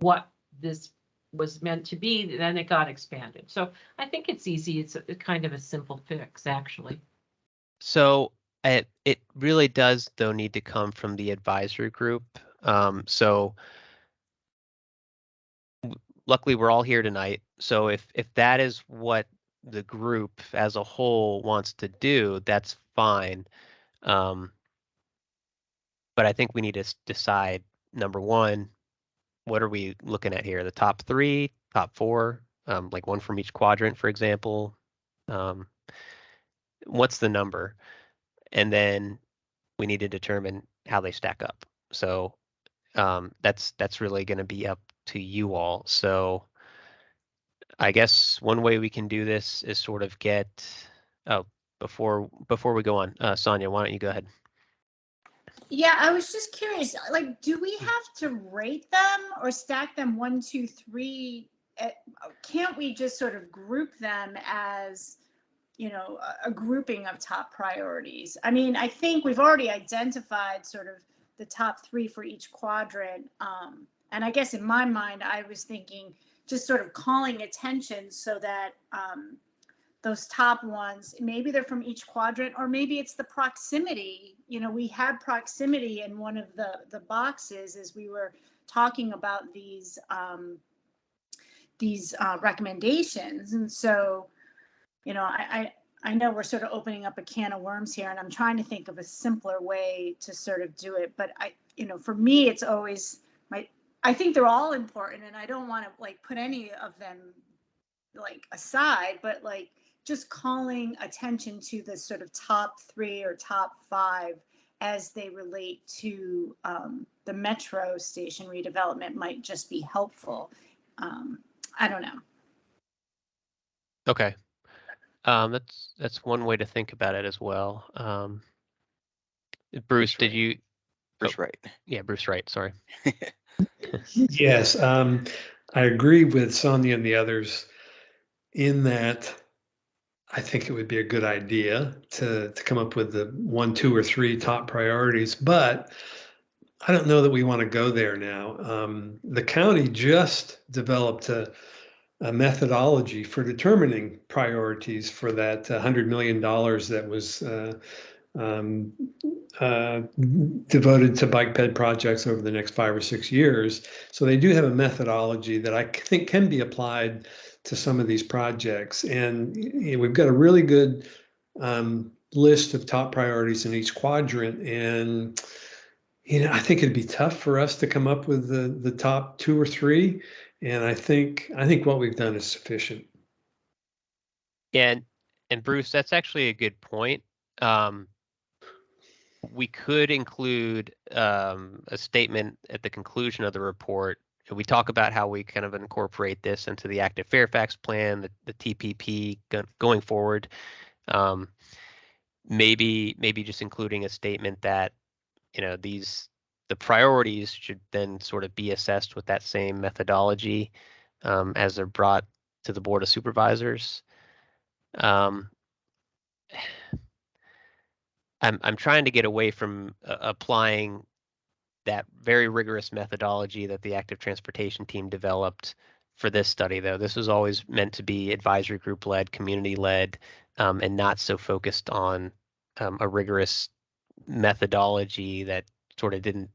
what this was meant to be, then it got expanded. So I think it's easy. It's a kind of a simple fix, actually. So it really does, though, need to come from the advisory group. So luckily we're all here tonight. So if that is what the group as a whole wants to do, that's fine. But I think we need to decide, number 1, what are we looking at here? The top 3, top 4, like 1 from each quadrant, for example. What's the number? And then we need to determine how they stack up. So that's really going to be up to you all. So I guess one way we can do this is sort of get, oh, before we go on, Sonia, why don't you go ahead? Yeah, I was just curious, like, do we have to rate them or stack them 1, 2, 3? Can't we just sort of group them as, you know, a grouping of top priorities? I mean, I think we've already identified sort of the top 3 for each quadrant. And I guess in my mind, I was thinking just sort of calling attention so that those top ones, maybe they're from each quadrant, or maybe it's the proximity. You know, we had proximity in one of the boxes as we were talking about these recommendations. And so, you know, I know we're sort of opening up a can of worms here, and I'm trying to think of a simpler way to sort of do it. But you know, for me, it's always I think they're all important, and I don't want to like put any of them like aside, but like just calling attention to the sort of top 3 or top 5 as they relate to the metro station redevelopment might just be helpful. I don't know. Okay. That's one way to think about it as well. Bruce, did you? Bruce Wright. Yeah, Bruce Wright. Sorry. Yes, I agree with Sonia and the others in that I think it would be a good idea to come up with the 1, 2, or 3 top priorities, but I don't know that we want to go there now. The county just developed a methodology for determining priorities for that $100 million that was um, uh, devoted to bike ped projects over the next 5 or 6 years. So they do have a methodology that I think can be applied to some of these projects. And we've got a really good list of top priorities in each quadrant. And I think it'd be tough for us to come up with the top 2 or 3. And I think what we've done is sufficient. Yeah, and Bruce, that's actually a good point. We could include a statement at the conclusion of the report. We talk about how we kind of incorporate this into the active Fairfax plan, the TPP going forward. Maybe just including a statement that, you know, the priorities should then sort of be assessed with that same methodology as they're brought to the Board of Supervisors. I'm trying to get away from applying that very rigorous methodology that the active transportation team developed for this study, though. This was always meant to be advisory group led, community led, and not so focused on a rigorous methodology that sort of didn't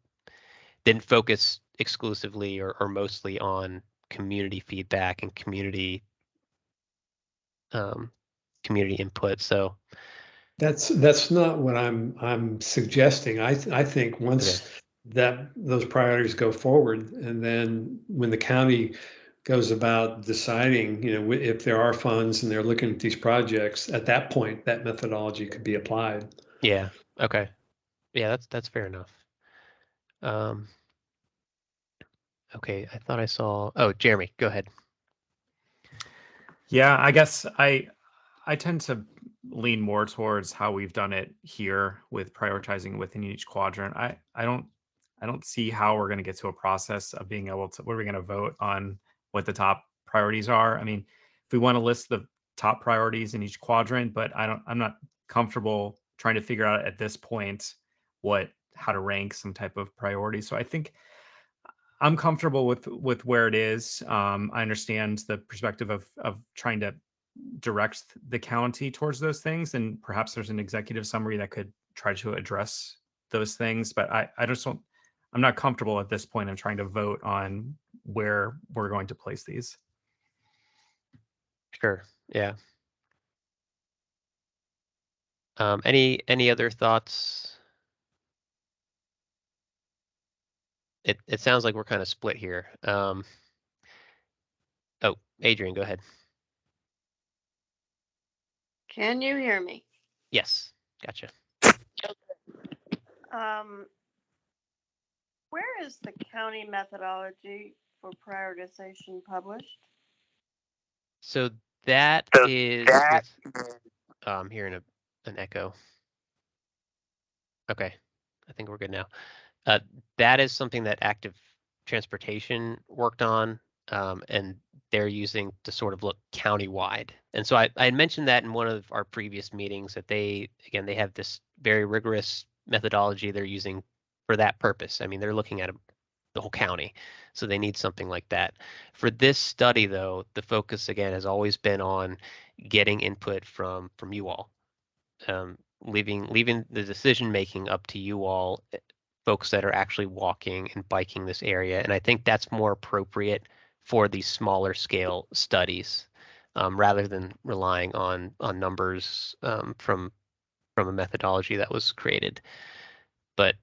focus exclusively or mostly on community feedback and community input. So That's not what I'm suggesting. I think once that those priorities go forward, and then when the county goes about deciding, if there are funds and they're looking at these projects, at that point, that methodology could be applied. Yeah. Okay. Yeah, that's fair enough. Okay, I thought I saw. Oh, Jeremy, go ahead. Yeah, I guess I tend to lean more towards how we've done it here with prioritizing within each quadrant. I don't see how we're going to get to a process of being able to, what are we going to vote on what the top priorities are? I mean, if we want to list the top priorities in each quadrant, but I'm not comfortable trying to figure out at this point how to rank some type of priority. So I think I'm comfortable with where it is. I understand the perspective of trying to direct the county towards those things, and perhaps there's an executive summary that could try to address those things. But I just don't. I'm not comfortable at this point in trying to vote on where we're going to place these. Sure. Yeah. Any other thoughts? It sounds like we're kind of split here. Oh, Adrian, go ahead. Can you hear me? Yes, gotcha. Where is the county methodology for prioritization published? So that is with hearing an echo. Okay, I think we're good now. That is something that Active Transportation worked on, and they're using to sort of look countywide. And so I had mentioned that in one of our previous meetings that they have this very rigorous methodology they're using for that purpose. I mean, they're looking at the whole county, so they need something like that. For this study, though, the focus again has always been on getting input from you all, leaving the decision making up to you all, folks that are actually walking and biking this area. And I think that's more appropriate for these smaller scale studies, rather than relying on numbers from a methodology that was created. But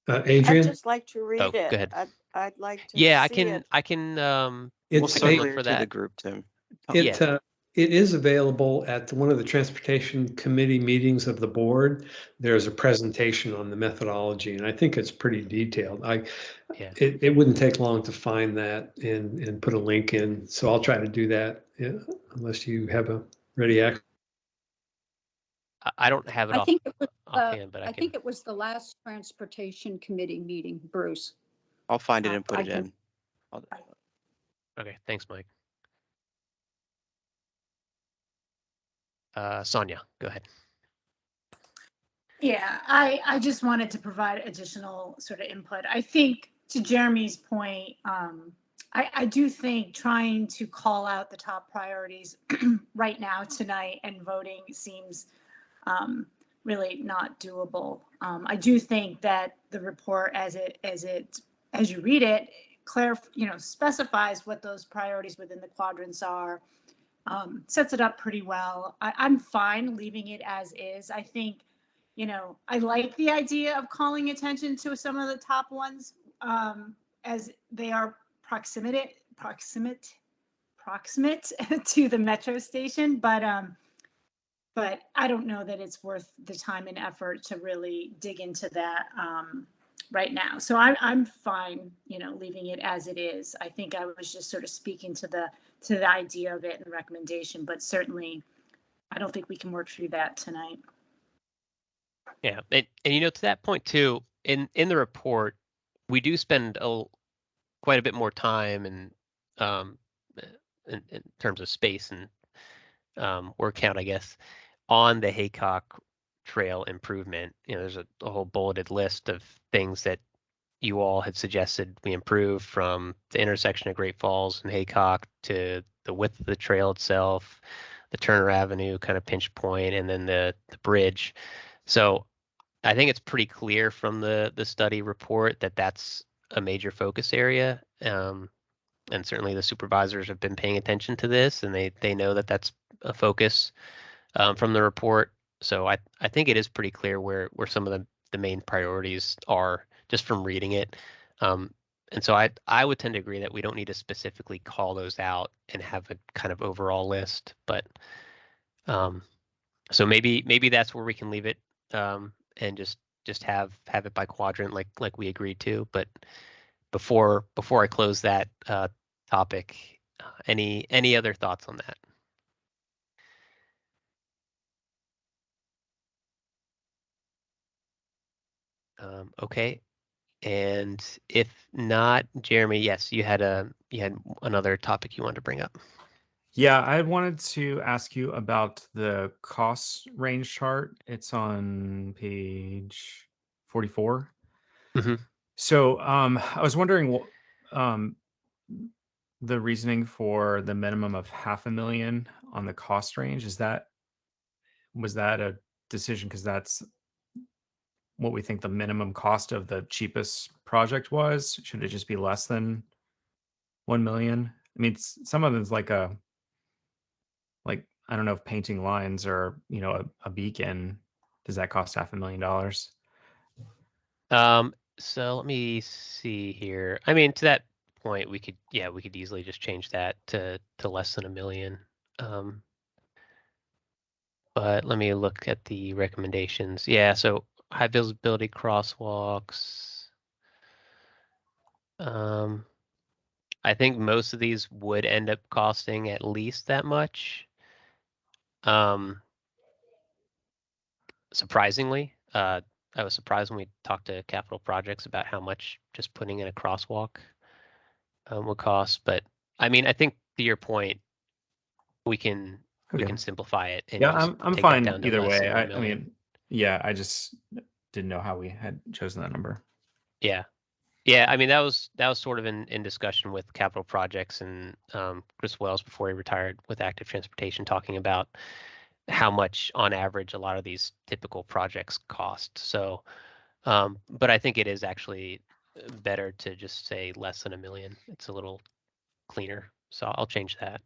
I'd Adrian, just like to read it. go ahead. I'd like to Yeah, see it. I can we'll it's take a look Circulate for it to the that. group, Tim. it it is available at one of the transportation committee meetings of the board. There's a presentation on the methodology, and I think it's pretty detailed. Yeah. It wouldn't take long to find that and put a link in. So I'll try to do that, unless you have a ready act. I don't have it I think it was, offhand, but I I can. think it was the last transportation committee meeting, Bruce. I'll find it and put I it can- in. Okay, thanks, Mike. Sonia, go ahead. Yeah, I just wanted to provide additional sort of input. I think to Jeremy's point, I do think trying to call out the top priorities right now tonight and voting seems really not doable. I do think that the report as you read it, specifies what those priorities within the quadrants are, sets it up pretty well. I'm fine leaving it as is. I think, I like the idea of calling attention to some of the top ones, as they are proximate to the metro station, but I don't know that it's worth the time and effort to really dig into that right now. So I'm fine, leaving it as it is. I think I was just sort of speaking to the idea of it and recommendation, but certainly I don't think we can work through that tonight. Yeah, and to that point too, in the report, we do spend quite a bit more time and in terms of space and word count, I guess, on the Haycock Trail improvement. There's a whole bulleted list of things that you all had suggested we improve, from the intersection of Great Falls and Haycock to the width of the trail itself, the Turner Avenue kind of pinch point, and then the bridge. So I think it's pretty clear from the study report that that's a major focus area. And certainly the supervisors have been paying attention to this, and they know that that's a focus from the report. So I think it is pretty clear where some of the main priorities are just from reading it. And so I would tend to agree that we don't need to specifically call those out and have a kind of overall list, but so maybe that's where we can leave it, and just have it by quadrant like we agreed to. But before I close that topic, any other thoughts on that? Okay, and if not, Jeremy, yes, you had another topic you wanted to bring up. Yeah, I wanted to ask you about the cost range chart. It's on page 44. Mhm. So I was wondering the reasoning for the minimum of $500,000 on the cost range. Was that a decision because that's what we think the minimum cost of the cheapest project was? Should it just be less than 1 million? I mean, some of it's like I don't know if painting lines or a beacon, does that cost $500,000? So let me see here. I mean, to that point, we could easily just change that to less than $1 million. But let me look at the recommendations. Yeah, so high visibility crosswalks. I think most of these would end up costing at least that much. Surprisingly, I was surprised when we talked to capital projects about how much just putting in a crosswalk would cost. But I mean, I think to your point, we can Okay. simplify it and Yeah, just I'm take that fine down to either less way. than 1 I million. mean, yeah, I just didn't know how we had chosen that number. Yeah. Yeah, I mean that was sort of in discussion with capital projects and Chris Wells before he retired with active transportation, talking about how much on average a lot of these typical projects cost. So, but I think it is actually better to just say less than 1 million. It's a little cleaner. So I'll change that.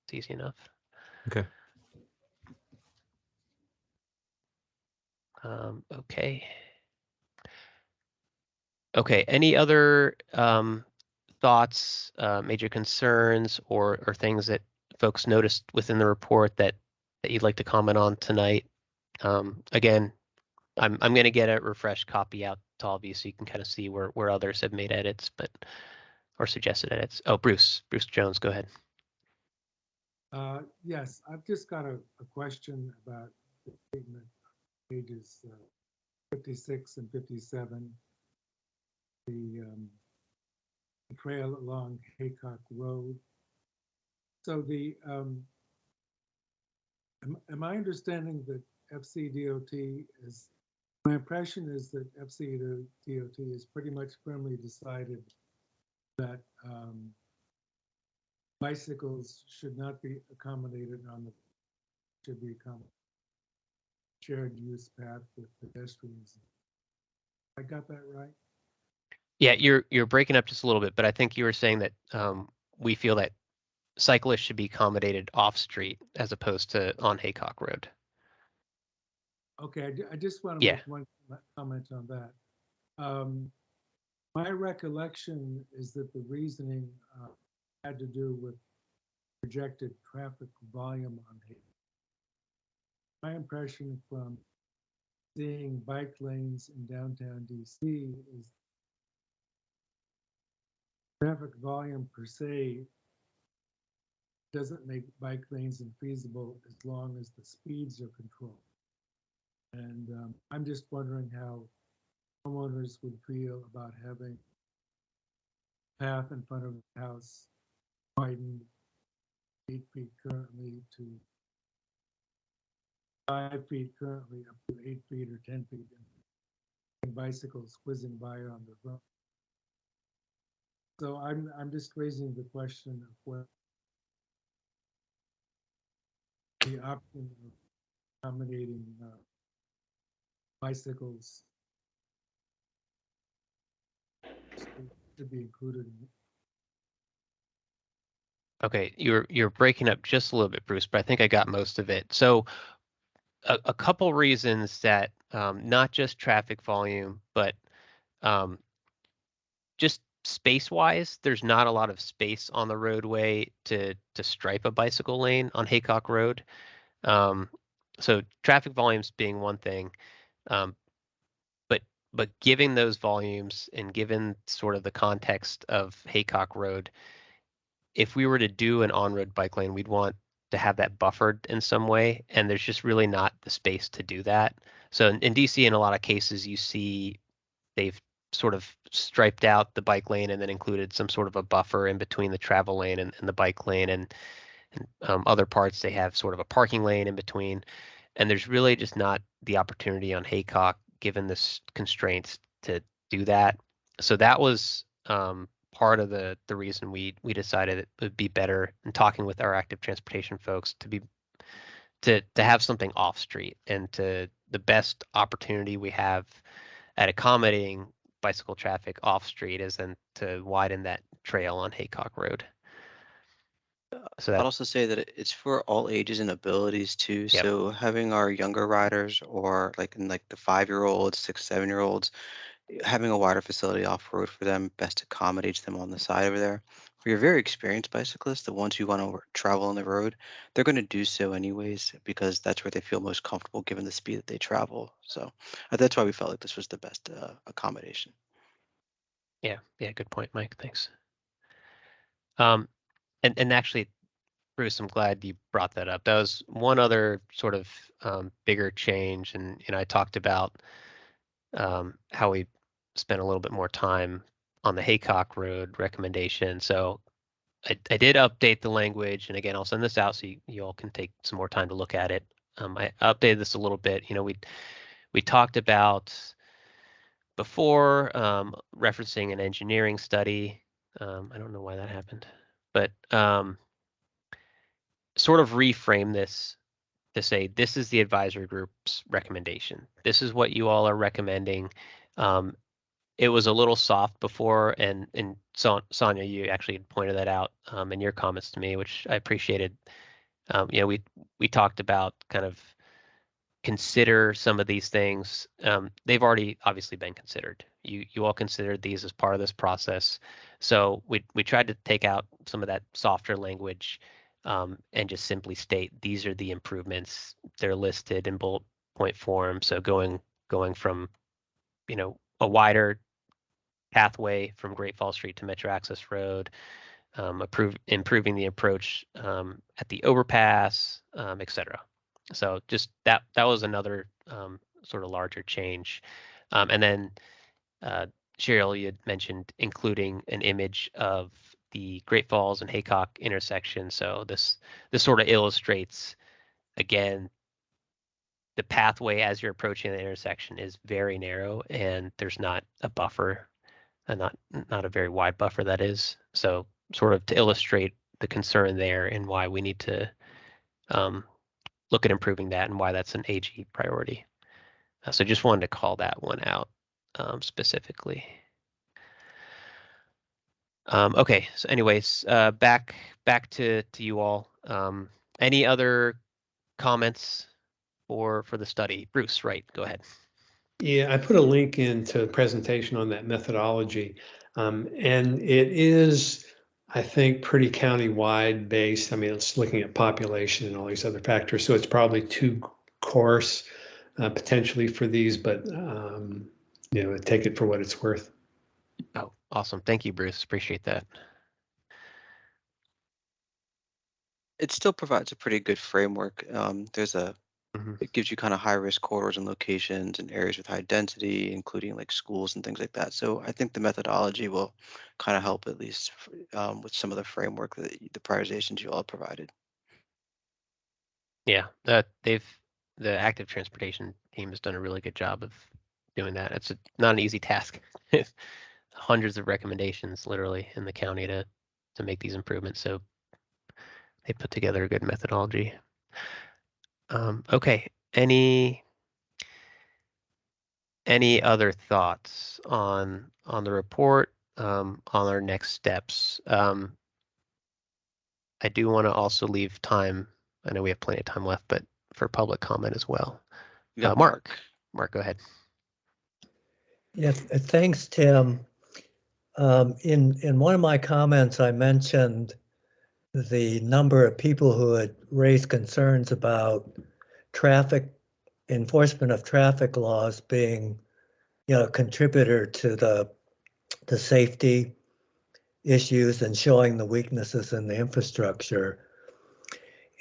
It's easy enough. Okay. Okay. Okay. Any other thoughts, major concerns, or things that folks noticed within the report that you'd like to comment on tonight? Again, I'm going to get a refreshed copy out to all of you so you can kind of see where others have made edits, but or suggested edits. Oh, Bruce Jones, go ahead. Yes, I've just got a question about the statement, pages 56 and 57. The trail along Haycock Road. So the am I understanding that FCDOT is, my impression is that FCDOT is pretty much firmly decided that bicycles should not be accommodated on the, should be accommodated shared use path with pedestrians. I got that right? Yeah, you're breaking up just a little bit, but I think you were saying that we feel that cyclists should be accommodated off street as opposed to on Haycock Road. Okay, I just want to Yeah. make one comment on that. My recollection is that the reasoning had to do with projected traffic volume on Haycock. My impression from seeing bike lanes in downtown DC is traffic volume per se doesn't make bike lanes infeasible as long as the speeds are controlled. And I'm just wondering how homeowners would feel about having a path in front of the house widened 8 feet currently to 5 feet currently up to 8 feet or 10 feet, and bicycles whizzing by on the road. So I'm just raising the question of what the option of accommodating bicycles should be included in it. Okay, you're breaking up just a little bit, Bruce, but I think I got most of it. So a couple reasons that not just traffic volume, but just space-wise, there's not a lot of space on the roadway to stripe a bicycle lane on Haycock Road. So traffic volumes being one thing, um, but given those volumes and given sort of the context of Haycock Road, if we were to do an on-road bike lane, we'd want to have that buffered in some way, and there's just really not the space to do that. So in DC, in a lot of cases, you see they've sort of striped out the bike lane and then included some sort of a buffer in between the travel lane and the bike lane, and other parts they have sort of a parking lane in between. And there's really just not the opportunity on Haycock, given the constraints, to do that. So that was part of the reason we decided it would be better in talking with our active transportation folks to have something off street, and to the best opportunity we have at accommodating bicycle traffic off street is then to widen that trail on Haycock Road. So I'd that, also say that it's for all ages and abilities too. yep. So having our younger riders, or like in like the 5-year-olds, 6, 7-year-olds, having a wider facility off road for them best accommodates them on the side over there. For your very experienced bicyclists, the ones who want to travel on the road, they're going to do so anyways because that's where they feel most comfortable given the speed that they travel. So that's why we felt like this was the best accommodation. Yeah, good point, Mike. Thanks. And actually, Bruce, I'm glad you brought that up. That was one other sort of bigger change, and I talked about how we spent a little bit more time on the Haycock Road recommendation. So I did update the language, and again, I'll send this out so you all can take some more time to look at it. I updated this a little bit. We talked about before referencing an engineering study. I don't know why that happened, but sort of reframe this to say this is the advisory group's recommendation. This is what you all are recommending. It was a little soft before, and Sonia, you actually pointed that out in your comments to me, which I appreciated. We talked about kind of consider some of these things. They've already obviously been considered. You all considered these as part of this process. So we tried to take out some of that softer language and just simply state these are the improvements. They're listed in bullet point form. So going from a wider pathway from Great Falls Street to Metro Access Road, improving the approach at the overpass, etc. So just that was another sort of larger change. And then Cheryl, you had mentioned including an image of the Great Falls and Haycock intersection. So this sort of illustrates, again, the pathway as you're approaching the intersection is very narrow, and there's not a buffer, and not a very wide buffer, that is. So sort of to illustrate the concern there and why we need to look at improving that and why that's an AG priority. So just wanted to call that one out specifically. Okay, so anyways, back to you all. Any other comments for the study? Bruce, right, go ahead. Yeah, I put a link into a presentation on that methodology. And it is, I think, pretty county-wide based. I mean, it's looking at population and all these other factors. So it's probably too coarse potentially for these, but take it for what it's worth. Oh, awesome. Thank you, Bruce. Appreciate that. It still provides a pretty good framework. Mhm. It gives you kind of high risk corridors and locations and areas with high density, including like schools and things like that. So I think the methodology will kind of help at least with some of the framework that the prioritizations you all provided. Yeah, the active transportation team has done a really good job of doing that. It's not an easy task. Hundreds of recommendations literally in the county to make these improvements. So they put together a good methodology. Okay, any other thoughts on the report, on our next steps? I do want to also leave time. I know we have plenty of time left, but for public comment as well. Mark, go ahead. Yes, thanks, Tim. In one of my comments, I mentioned the number of people who had raised concerns about traffic enforcement of traffic laws being, a contributor to the safety issues and showing the weaknesses in the infrastructure.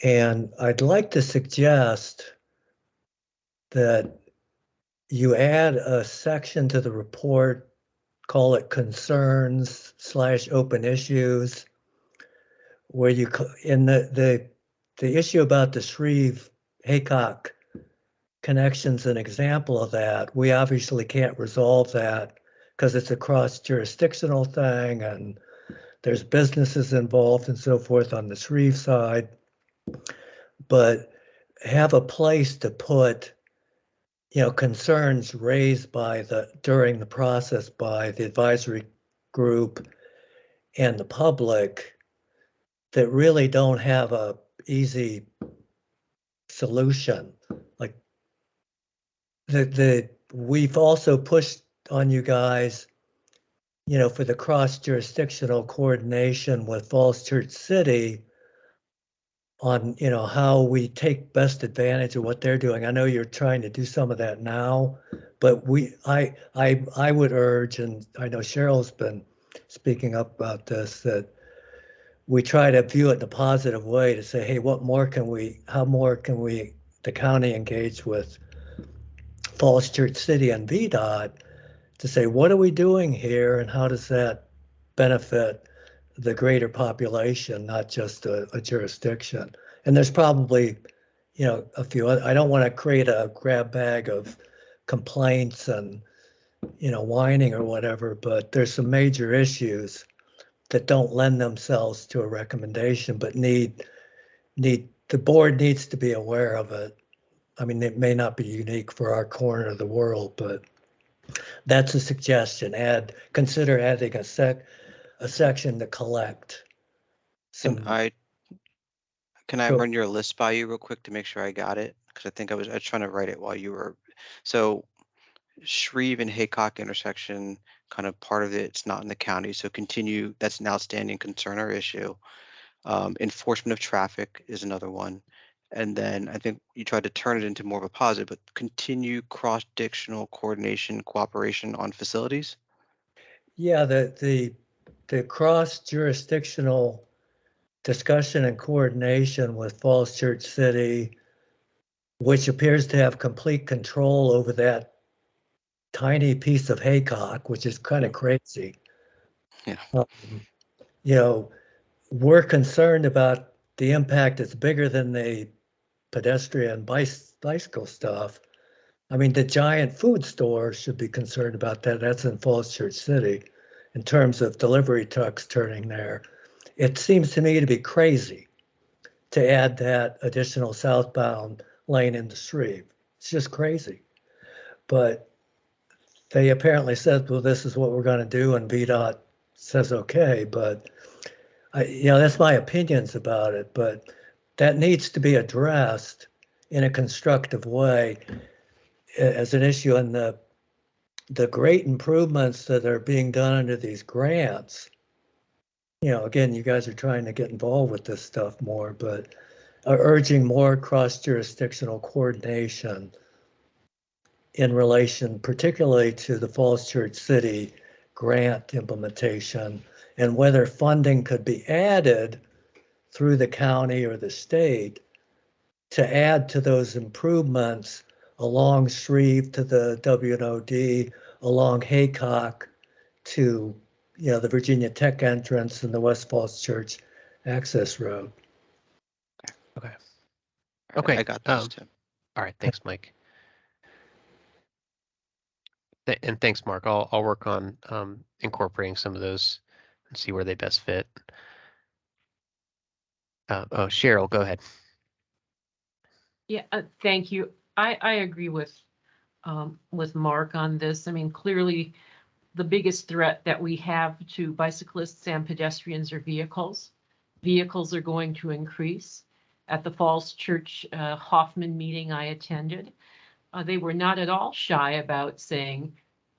And I'd like to suggest that you add a section to the report, call it concerns/open issues, where you, in the issue about the Shreve Haycock connection's an example of that. We obviously can't resolve that because it's a cross-jurisdictional thing and there's businesses involved and so forth on the Shreve side. But have a place to put, concerns raised during the process by the advisory group and the public that really don't have a easy solution. Like we've also pushed on you guys for the cross-jurisdictional coordination with Falls Church City on, how we take best advantage of what they're doing. I know you're trying to do some of that now, but I would urge, and I know Cheryl's been speaking up about this, that we try to view it in a positive way to say, hey, how more can we, the county, engage with Falls Church City and VDOT to say, what are we doing here and how does that benefit the greater population, not just a jurisdiction? And there's probably, a few, I don't want to create a grab bag of complaints and, whining or whatever, but there's some major issues that don't lend themselves to a recommendation, but the board needs to be aware of it. I mean, it may not be unique for our corner of the world, but that's a suggestion. Consider adding a section to collect Can some. I can I Go. run your list by you real quick to make sure I got it? Because I think I was trying to write it while you were. So Shreve and Haycock intersection, kind of part of it's not in the county. So continue. That's an outstanding concern or issue. Enforcement of traffic is another one. And then I think you tried to turn it into more of a positive, but continue cross-dictional coordination, cooperation on facilities. Yeah, the cross-jurisdictional discussion and coordination with Falls Church City, which appears to have complete control over that tiny piece of Haycock, which is kind of crazy. Yeah. You know, we're concerned about the impact that's bigger than the pedestrian bicycle stuff. I mean, the giant food store should be concerned about that. That's in Falls Church City in terms of delivery trucks turning there. It seems to me to be crazy to add that additional southbound lane into Shreve. It's just crazy. But they apparently said, well, this is what we're going to do, and VDOT says okay. But that's my opinions about it. But that needs to be addressed in a constructive way as an issue. And the great improvements that are being done under these grants, again, you guys are trying to get involved with this stuff more, but are urging more cross-jurisdictional coordination in relation particularly to the Falls Church City grant implementation and whether funding could be added through the county or the state to add to those improvements along Shreve to the WNOD, along Haycock to the Virginia Tech entrance and the West Falls Church access road. Okay. All right, Okay. I got those too. All right. Thanks, Mike. And thanks, Mark. I'll work on incorporating some of those and see where they best fit. Cheryl, go ahead. Yeah, thank you. I agree with Mark on this. I mean, clearly, the biggest threat that we have to bicyclists and pedestrians are vehicles. Vehicles are going to increase. At the Falls Church Hoffman meeting I attended, they were not at all shy about saying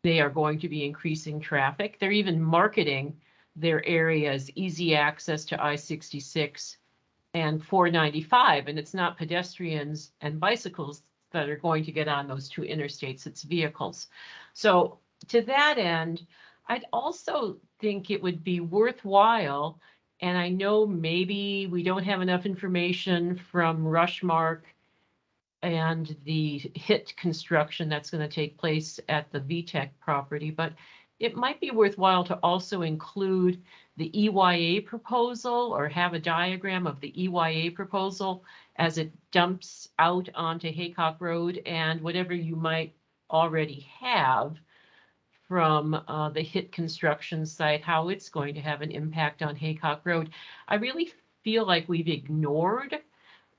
they are going to be increasing traffic. They're even marketing their area as easy access to I-66 and 495, and it's not pedestrians and bicycles that are going to get on those two interstates, it's vehicles. So to that end, I'd also think it would be worthwhile, and I know maybe we don't have enough information from Rushmark and the HIT construction that's going to take place at the VTech property, but it might be worthwhile to also include the EYA proposal or have a diagram of the EYA proposal as it dumps out onto Haycock Road and whatever you might already have from the HIT construction site, how it's going to have an impact on Haycock Road. I really feel like we've ignored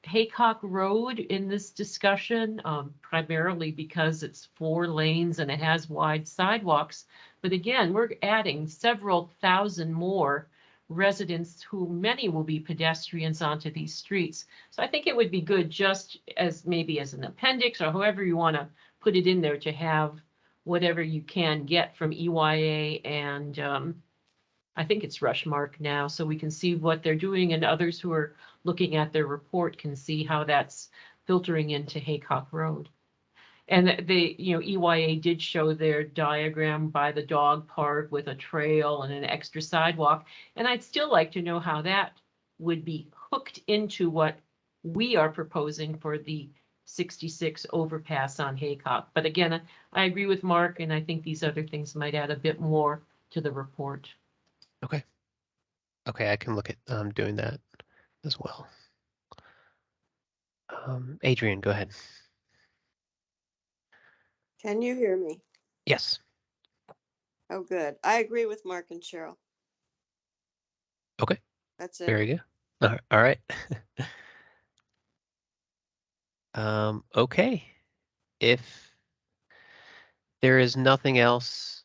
Haycock Road in this discussion, primarily because it's 4 lanes and it has wide sidewalks. But again, we're adding several thousand more residents who many will be pedestrians onto these streets. So I think it would be good just as maybe as an appendix or however you want to put it in there to have whatever you can get from EYA and I think it's Rushmark now, so we can see what they're doing, and others who are looking at their report can see how that's filtering into Haycock Road. And they, EYA did show their diagram by the dog park with a trail and an extra sidewalk. And I'd still like to know how that would be hooked into what we are proposing for the 66 overpass on Haycock. But again, I agree with Mark, and I think these other things might add a bit more to the report. Okay. Okay, I can look at doing that as well. Adrian, go ahead. Can you hear me? Yes. Oh, good. I agree with Mark and Cheryl. Okay. That's it. Very good. All right. Okay. If there is nothing else,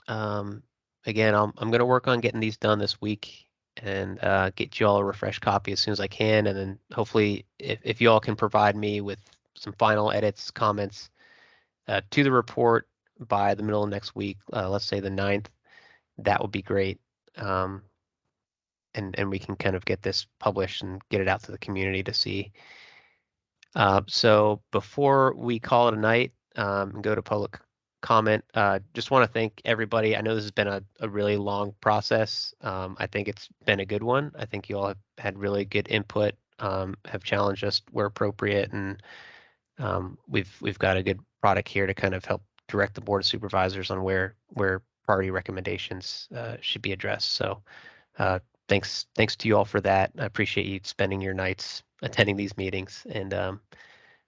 again, I'm going to work on getting these done this week and get you all a refreshed copy as soon as I can. And then hopefully if you all can provide me with some final edits, comments to the report by the middle of next week, let's say the 9th, that would be great. And we can kind of get this published and get it out to the community to see. So before we call it a night and go to public comment, just want to thank everybody. I know this has been a really long process. I think it's been a good one. I think you all have had really good input, have challenged us where appropriate, and we've got a good product here to kind of help direct the board of supervisors on where priority recommendations should be addressed. So thanks to you all for that. I appreciate you spending your nights attending these meetings and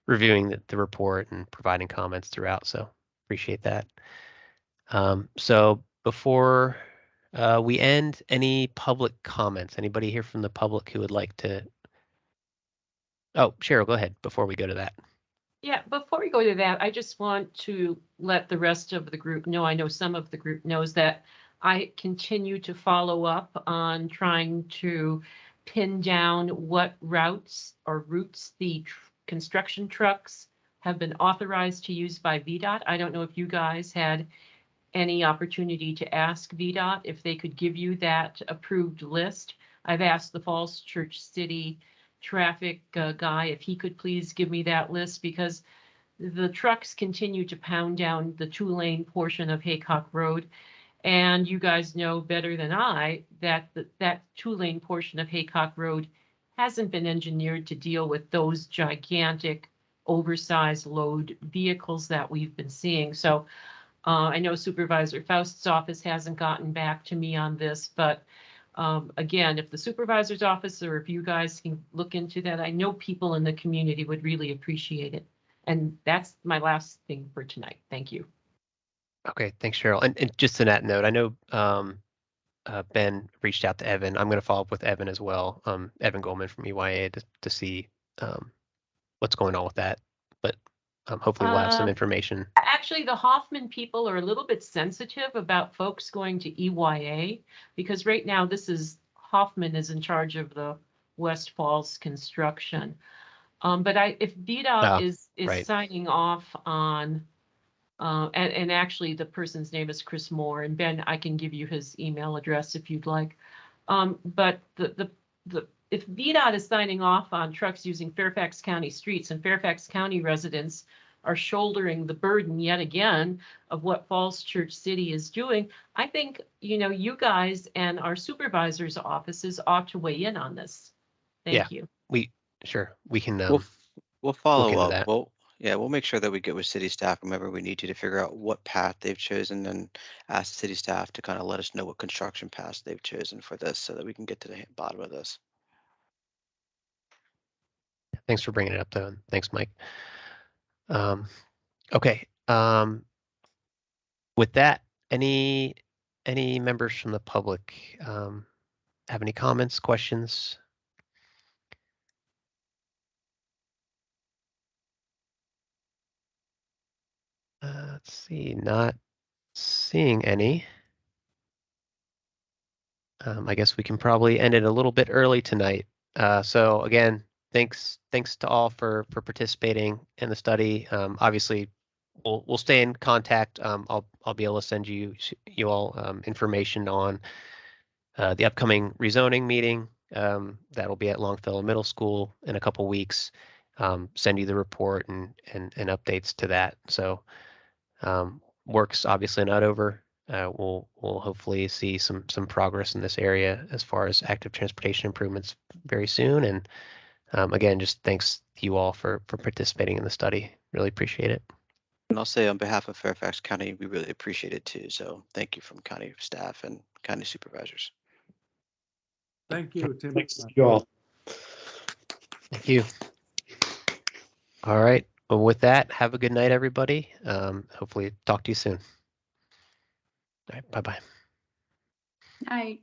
reviewing the report and providing comments throughout. So appreciate that. So before we end, any public comments? Anybody here from the public who would like to? Oh, Cheryl, go ahead before we go to that. Yeah, before we go to that, I just want to let the rest of the group know, I know some of the group knows that I continue to follow up on trying to pin down what routes the construction trucks have been authorized to use by VDOT. I don't know if you guys had any opportunity to ask VDOT if they could give you that approved list. I've asked the Falls Church City traffic guy if he could please give me that list, because the trucks continue to pound down the 2-lane portion of Haycock Road. And you guys know better than I that that 2-lane portion of Haycock Road hasn't been engineered to deal with those gigantic oversized load vehicles that we've been seeing. So I know Supervisor Faust's office hasn't gotten back to me on this, but again, if the supervisor's office or if you guys can look into that, I know people in the community would really appreciate it. And that's my last thing for tonight. Thank you. Okay, thanks, Cheryl. And just to that note, I know Ben reached out to Evan. I'm going to follow up with Evan as well, Evan Goldman from EYA, to see what's going on with that. But hopefully we'll have some information. Actually, the Hoffman people are a little bit sensitive about folks going to EYA, because right now Hoffman is in charge of the West Falls construction. But if VDOT is right. signing off on, and actually the person's name is Chris Moore, and Ben, I can give you his email address if you'd like. But if VDOT is signing off on trucks using Fairfax County streets, and Fairfax County residents are shouldering the burden yet again of what Falls Church City is doing, I think, you guys and our supervisors' offices ought to weigh in on this. Thank you. We can we'll follow up. that. We'll make sure that we get with city staff whenever we need to figure out what path they've chosen, and ask the city staff to kind of let us know what construction paths they've chosen for this, so that we can get to the bottom of this. Thanks for bringing it up, though. Thanks, Mike. Okay. With that, any members from the public have any comments, questions? Let's see, not seeing any. I guess we can probably end it a little bit early tonight. So again, thanks to all for participating in the study. Obviously, we'll stay in contact. I'll be able to send you all information on the upcoming rezoning meeting that'll be at Longfellow Middle School in a couple weeks. Send you the report and updates to that. So work's obviously not over. We'll hopefully see some progress in this area as far as active transportation improvements very soon. And again, just thanks to you all for participating in the study. Really appreciate it. And I'll say on behalf of Fairfax County, we really appreciate it too. So thank you from county staff and county supervisors. Thank you, Tim. Thanks to you all. Thank you. All right. Well, with that, have a good night, everybody. Hopefully talk to you soon. All right. Bye-bye. Night.